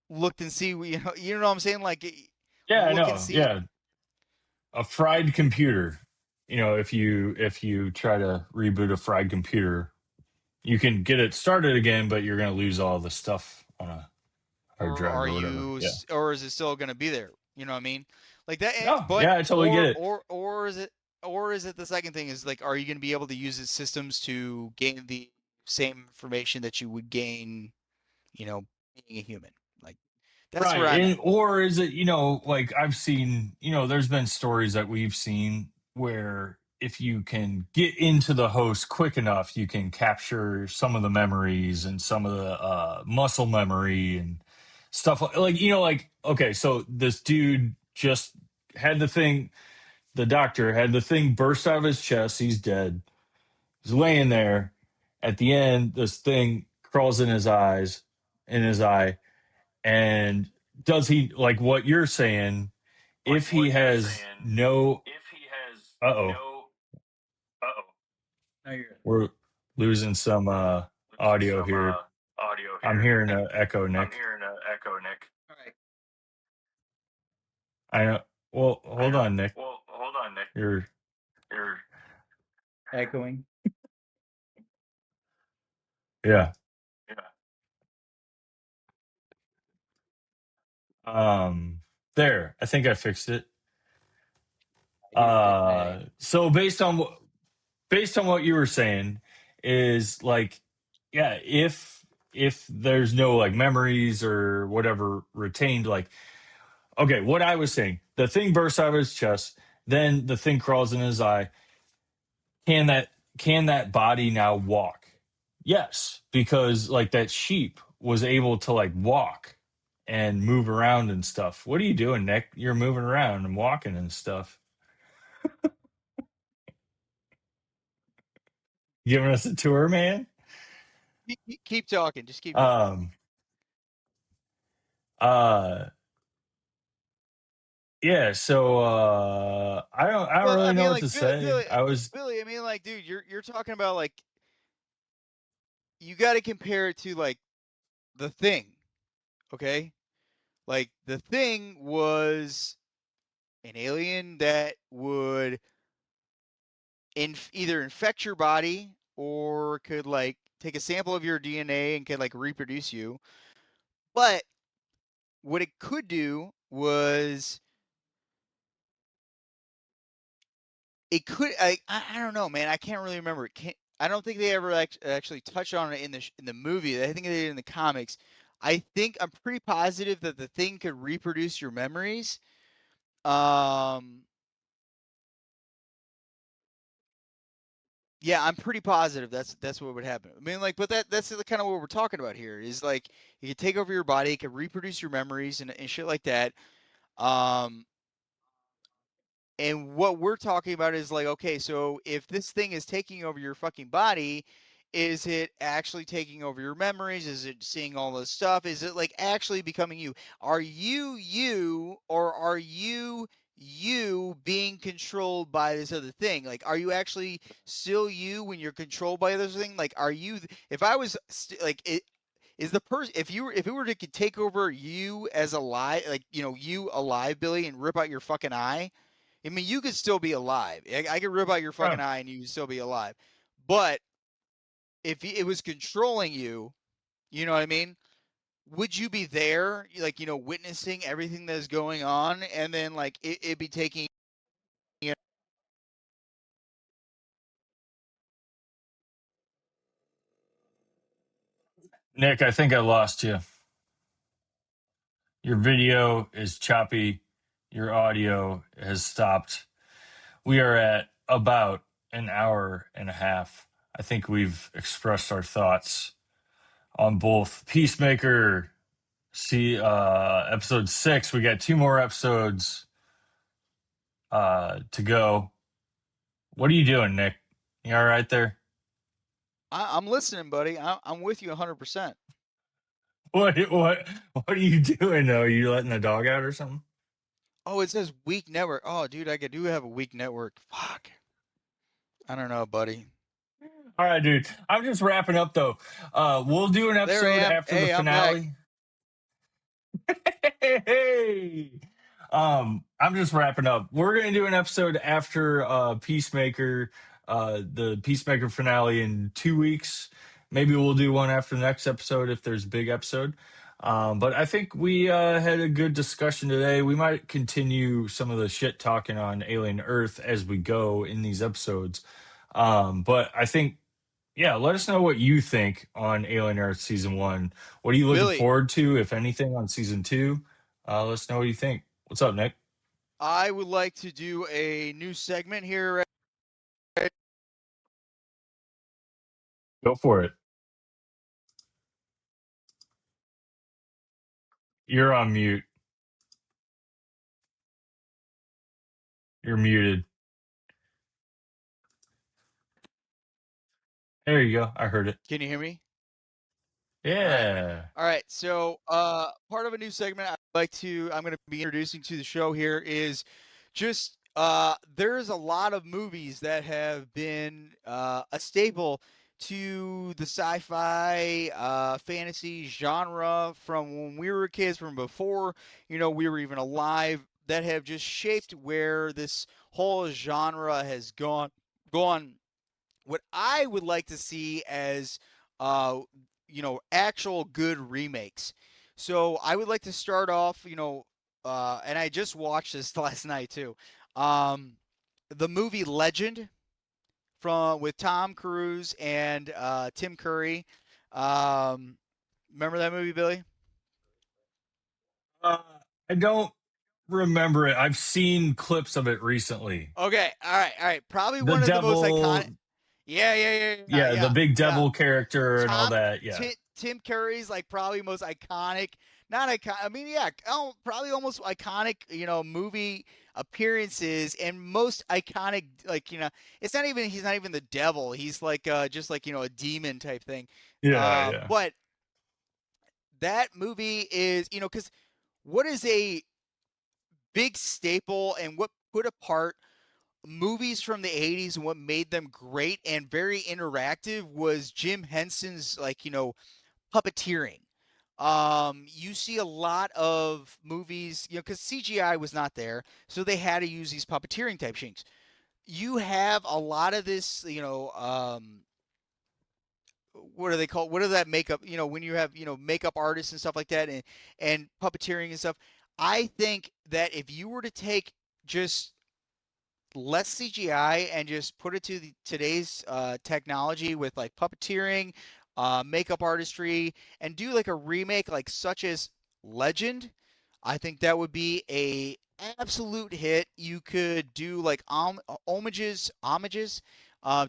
looked and see, you know what I'm saying? Like yeah, I look and know. see. Yeah, a fried computer. If you try to reboot a fried computer, You can get it started again, but you're going to lose all the stuff on a hard Or drive are or whatever. you, Yeah. or is it still going to be there? You know what I mean? Like that. No, But yeah, I totally get it. or is it the second thing is like, are you going to be able to use the systems to gain the same information that you would gain, you know, being a human? Like that's where Right. I'm at. Or is it, like I've seen, there's been stories that we've seen where if you can get into the host quick enough, you can capture some of the memories and some of the muscle memory and stuff like, okay, so this dude just had the doctor had the thing burst out of his chest. He's dead. He's laying there. At the end, this thing crawls in his eye, and does he like what you're saying? If he has no, uh oh, we're losing some audio here. I'm hearing an echo, Nick. All right. I know. Well, hold on, Nick. You're Echoing. yeah. There. I think I fixed it. I hear disconnecting. So based on what you were saying is like, yeah, if there's no like memories or whatever retained, like, okay, what I was saying, the thing bursts out of his chest, then the thing crawls in his eye. Can that body now walk? Yes, because like that sheep was able to like walk and move around and stuff. What are you doing, Nick? You're moving around and walking and stuff. Giving us a tour, man. Keep talking. Just keep talking. Um uh yeah, so I don't Well, I really know mean, what like to say. I was Billy. I mean, like, dude, you're talking about like you got to compare it to like the thing, okay? Like the thing was an alien that would either infect your body or could like take a sample of your DNA and could like reproduce you. But what it could do was it could I don't know, man. I can't really remember. I don't think they ever actually touched on it in the movie. I think they did in the comics. I'm pretty positive that the thing could reproduce your memories. Um, yeah, I'm pretty positive that's what would happen. I mean, like, but that's the kind of what we're talking about here is like it could take over your body, it could reproduce your memories and shit like that. Um, And what we're talking about is like, okay, so if this thing is taking over your fucking body, is it actually taking over your memories? Is it seeing all this stuff? Is it like actually becoming you? Are you you, or are you being controlled by this other thing? Like, are you actually still you when you're controlled by this thing? Like, are you, if I was like, is the person, if it were to take over you as alive, like, you alive, Billy, and rip out your fucking eye, I mean, you could still be alive. I could rip out your fucking eye and you would still be alive. But if it was controlling you, you know what I mean? Would you be there, like, witnessing everything that's going on, and then like it be taking? Nick, I think I lost you. Your video is choppy. Your audio has stopped. We are at about an hour and a half. I think we've expressed our thoughts on both Peacemaker, see episode 6. We got 2 more episodes to go. What are you doing, Nick? You all right there? I'm listening, buddy. I'm with you 100%. What are you doing though? Are you letting the dog out or something? Oh, it says weak network. Oh, dude, do have a weak network. Fuck. I don't know, buddy. All right, dude. I'm just wrapping up though. We'll do an There I episode am. after the Hey, I'm back. finale. Hey. I'm just wrapping up. We're gonna do an episode after Peacemaker, the Peacemaker finale in 2 weeks. Maybe we'll do one after the next episode if there's a big episode. But I think we had a good discussion today. We might continue some of the shit talking on Alien Earth as we go in these episodes. But I think, yeah, let us know what you think on Alien Earth season one. What are you looking Billy, forward to, if anything, on season two? Let us know what you think. What's up, Nick? I would like to do a new segment here. Go for it. You're on mute. You're muted. There you go. I heard it. Can you hear me? All right. Yeah. All right. So, part of a new segment I'm going to be introducing to the show here is just there's a lot of movies that have been a staple to the sci-fi fantasy genre from when we were kids, from before we were even alive, that have just shaped where this whole genre has gone. What I would like to see as uh actual good remakes. So I would like to start off, and I just watched this last night too. Um the movie Legend from with Tom Cruise and Tim Curry. Um Remember that movie, Billy? Uh, I don't remember it. I've seen clips of it recently. Okay, all right. Probably The one of the most iconic. devil, yeah, the Yeah. big Yeah. devil character and all Tom that. Yeah. Tim Curry's like probably most iconic, not iconic. I mean, yeah, probably almost iconic, movie appearances and most iconic. Like it's not even he's not even the devil. He's like just like a demon type thing. Yeah. Yeah. But that movie is because what is a big staple and what put apart movies from the 80s and what made them great and very interactive was Jim Henson's like puppeteering. You see a lot of movies, because CGI was not there, so they had to use these puppeteering type things. You have a lot of this, what are they called? What are that makeup? When you have makeup artists and stuff like that, and puppeteering and stuff. I think that if you were to take just less CGI and just put it to today's technology with like puppeteering, makeup artistry, and do like a remake like such as Legend, I think that would be a absolute hit. You could do like homages.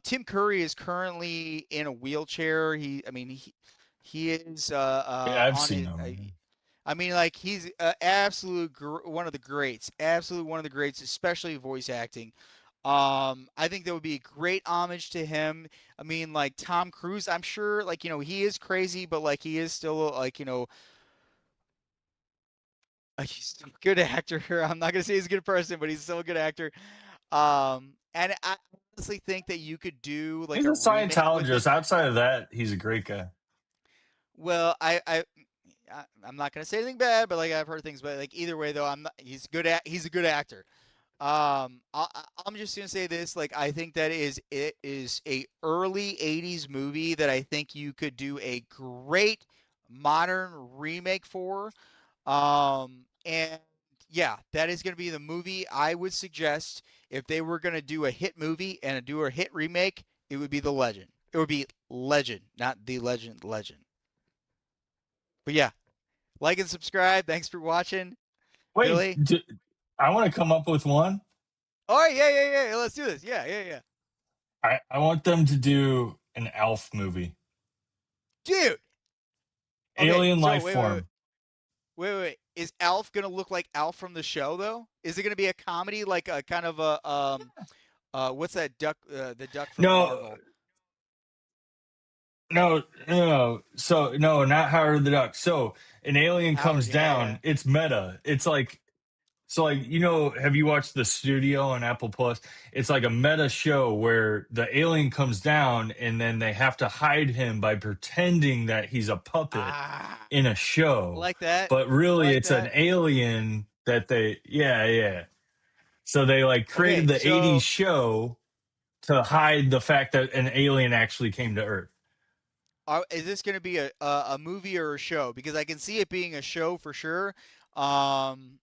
Tim Curry is currently in a wheelchair. I mean, he is Yeah, I've on seen his. them. I mean, like he's absolute one of the greats, absolute one of the greats, especially voice acting. I think that would be a great homage to him. I mean, like Tom Cruise, I'm sure, like he is crazy, but like he is still like he's still a good actor. I'm not gonna say he's a good person, but he's still a good actor. And I honestly think that you could do like He's a a remake with Scientologist. him. Outside of that, he's a great guy. Well, I'm not gonna say anything bad, but like I've heard things, but like either way though, I'm not. He's a good actor. I'm just gonna say this. Like I think that it is a early '80s movie that I think you could do a great modern remake for. And yeah, that is gonna be the movie I would suggest if they were gonna do a hit movie and do a hit remake. It would be The Legend. It would be Legend, not The Legend. Legend. But yeah, like and subscribe. Thanks for watching, Wait, Billy. I want to come up with one. All right, yeah. Let's do this. Yeah. I want them to do an Alf movie, Dude. Okay, alien so life form. wait. Is Alf gonna look like Alf from the show though? Is it gonna be a comedy like a kind of a what's that duck the duck from No, Marvel? no. So no, not Howard the Duck. So an alien Howard, comes yeah. down. It's meta. It's like so like have you watched The Studio on Apple Plus? It's like a meta show where the alien comes down and then they have to hide him by pretending that he's a puppet Ah, in a show, like that. but really Like it's an that. alien that they yeah. So they like created Okay, the 80s so show to hide the fact that an alien actually came to Earth. is this going to be a movie or a show? Because I can see it being a show for sure. Um,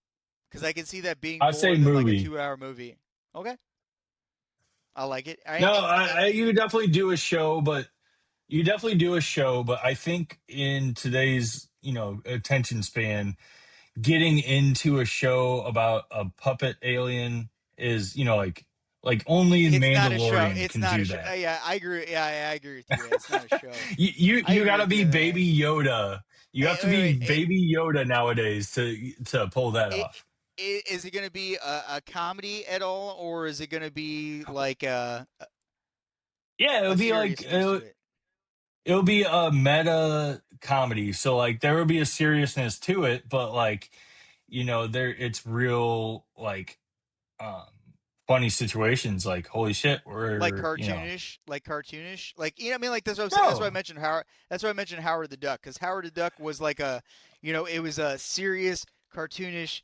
because I can see that being I say more than like a movie. 2 hour movie. Okay, I like it. All right, No, you definitely do a show, but I think in today's attention span, getting into a show about a puppet alien is like only it's not a show. Mandalorian It's can not a do show. that. Yeah, I agree. Yeah, I agree with you. It's not a show. I You agree gotta with you be on that. Baby Yoda. You have to Wait, be wait. Baby Yoda nowadays to pull that It, off. is it going to be a comedy at all, or is it going to be like Yeah, a seriousness to it? it'll be a meta comedy. So like there will be a seriousness to it, but like there it's real like um funny situations like holy shit, we're Like cartoonish, like I mean, like that's why I no. mentioned Howard. That's why I mentioned Howard the Duck, because Howard the Duck was like it was a serious cartoonish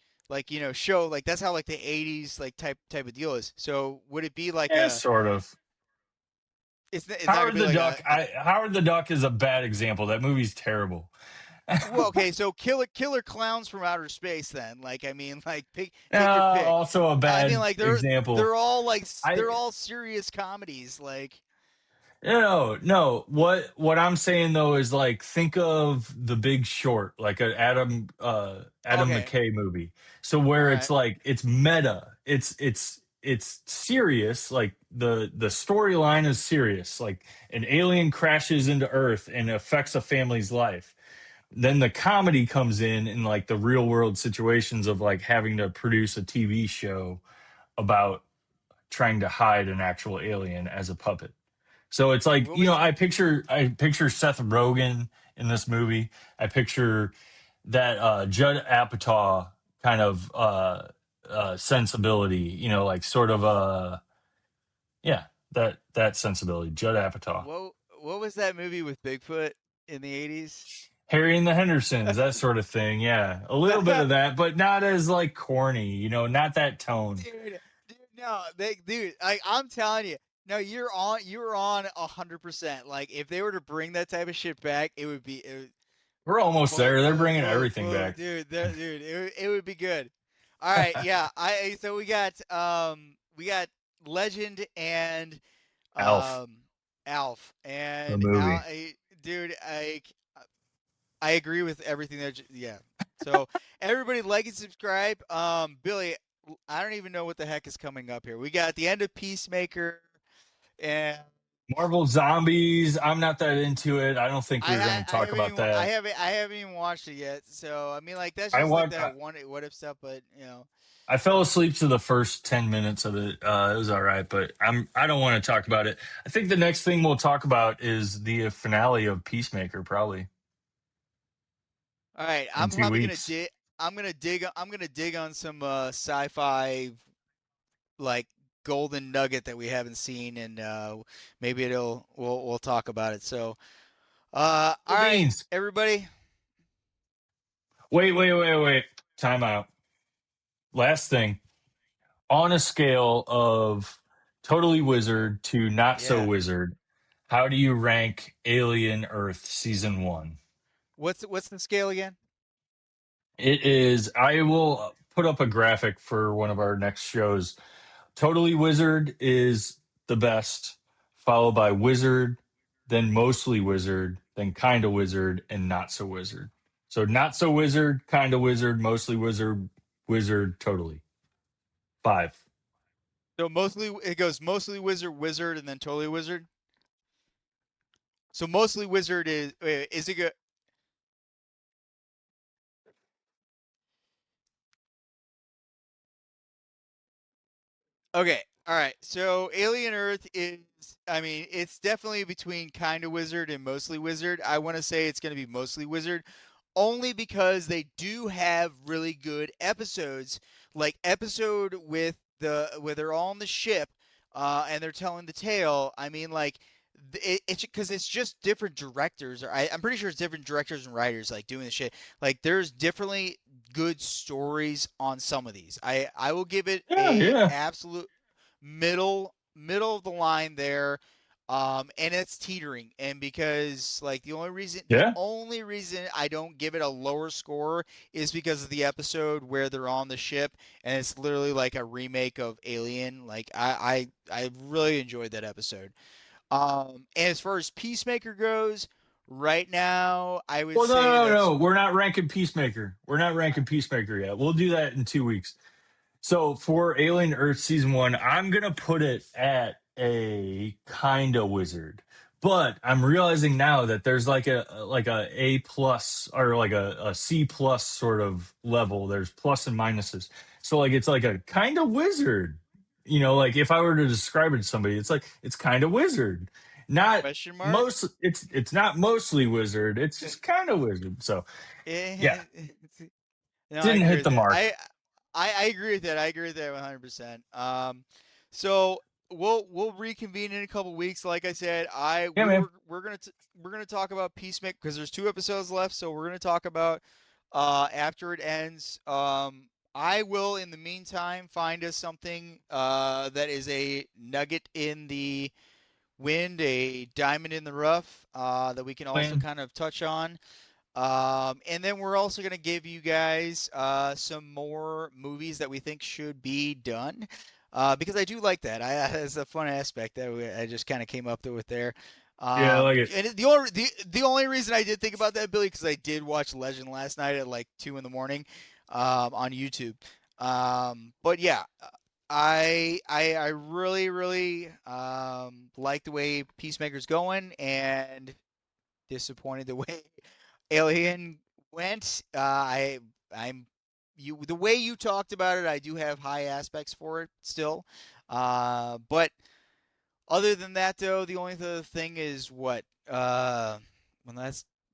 show. Like that's how like the '80s like type of deal is. So would it be like Yeah, a? sort of. It's not gonna be like a. Howard the Duck is a bad example. That movie's terrible. Well, okay, so killer clowns from outer space. Then, like, I mean, like, pick your pick. Also a I mean, bad like, example. I they're all serious comedies. Like, no. What I'm saying though is like think of The Big Short, like an Adam okay, McKay movie. So all where right. it's like it's meta, it's serious. Like the storyline is serious. Like an alien crashes into Earth and affects a family's life. Then the comedy comes in like the real world situations of like having to produce a TV show about trying to hide an actual alien as a puppet. So it's like, What was I picture Seth Rogen in this movie. I picture that Judd Apatow kind of sensibility, like sort of yeah, that sensibility. Judd Apatow. what what was that movie with Bigfoot in the '80s? Harry and the Hendersons, that sort of thing. Yeah. A little bit of that, but not as like corny, not that tone. Dude, no, dude, I'm telling you, no, you're on 100%. Like, if they were to bring that type of shit back, We're almost boom, there. They're boom, bringing boom, everything boom, back. dude, it would be good. All right, yeah, I so we got Legend and Alf, um Alf the and movie. dude, I agree with everything yeah. So everybody like and subscribe. Billy, I don't even know what the heck is coming up here. We got the end of Peacemaker, and Marvel Zombies. I'm not that into it. I don't think we're going to talk about that. I haven't even watched it yet. So I mean, like that's I just like want. that one what if stuff, but you know. I fell asleep to the first 10 minutes of it. It was all right, but I don't want to talk about it. I think the next thing we'll talk about is the finale of Peacemaker, probably All right, in I'm two probably gonna weeks. dig. I'm gonna dig on some sci-fi like golden nugget that we haven't seen, and maybe we'll talk about it. So, all Cool right, beans. everybody. Wait. Time out. Last thing. On a scale of totally wizard to not so Yeah. wizard, how do you rank Alien Earth season one? What's the scale again? It is. I will put up a graphic for one of our next shows. Totally Wizard is the best, followed by Wizard, then Mostly Wizard, then Kinda Wizard, and Not So Wizard. So Not So Wizard, Kinda Wizard, Mostly Wizard, Wizard, Totally. Five. So mostly it goes mostly wizard, and then totally wizard. So mostly wizard is it good? Okay, all right. So Alien Earth is, I mean, it's definitely between kind of wizard and mostly wizard. I want to say it's going to be mostly wizard, only because they do have really good episodes, like episode with the where they're all on the ship, and they're telling the tale. I mean, like. It's because it's just different directors. I'm pretty sure it's different directors and writers like doing the shit. Like there's differently good stories on some of these. I will give it Yeah, a yeah. absolute middle of the line there. And it's teetering. And because like the Yeah. only reason I don't give it a lower score is because of the episode where they're on the ship and it's literally like a remake of Alien. Like I really enjoyed that episode. And as far as Peacemaker goes, right now I would Well, no, say no, that's no. We're not ranking Peacemaker. We're not ranking Peacemaker yet. We'll do that in 2 weeks. So for Alien Earth season one, I'm gonna put it at a kind of wizard. But I'm realizing now that there's like a A plus or like a C plus sort of level. There's plus and minuses. So like it's like a kind of wizard. Like if I were to describe it to somebody, it's like it's kind of wizard. Not question mark. most it's not mostly wizard. It's just kind of wizard. So yeah, No, I didn't agree hit with the that. mark. I agree with that. I agree with that 100%. So we'll reconvene in a couple weeks. Like I said, Yeah, man. we're gonna talk about Peacemaker because there's 2 episodes left. So we're gonna talk about after it ends. I will in the meantime find us something that is a nugget in the wind, a diamond in the rough that we can also Plan. kind of touch on. And then we're also going to give you guys some more movies that we think should be done. Because I do like that. It's a fun aspect that I just kind of came up with there. Yeah, I like it. And the only reason I did think about that, Billy, because I did watch Legend last night at like 2 in the morning on YouTube. But yeah, I really like the way Peacemaker's going, and disappointed the way Alien went. I'm you the way you talked about it. I do have high aspects for it still, but other than that, though, the only other thing is what well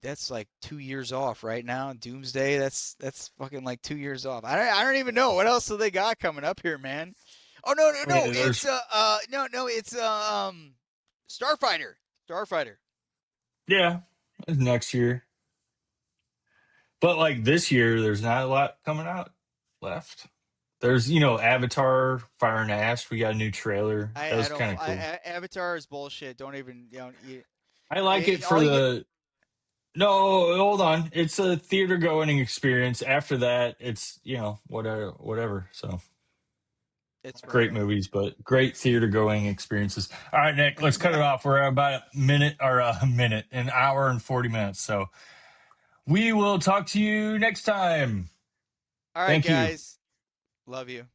that's like 2 years off right now. Doomsday. That's fucking like 2 years off. I don't even know what else do they got coming up here, man. Oh no no I no! mean, It's there's no it's Starfighter. Starfighter. yeah, it's next year, but like this year, there's not a lot coming out left. There's Avatar, Fire and Ash. We got a new trailer. That I was don't. kind of cool. Avatar is bullshit. Don't even. I like it for All you. the no. Hold on, it's a theater going experience. After that, it's whatever, whatever. So It's great fair. movies, but great theater going experiences. All right, Nick, let's cut it off. We're at about a minute or a minute, an hour and 40 minutes. So we will talk to you next time. All right, Thank you. guys. Love you.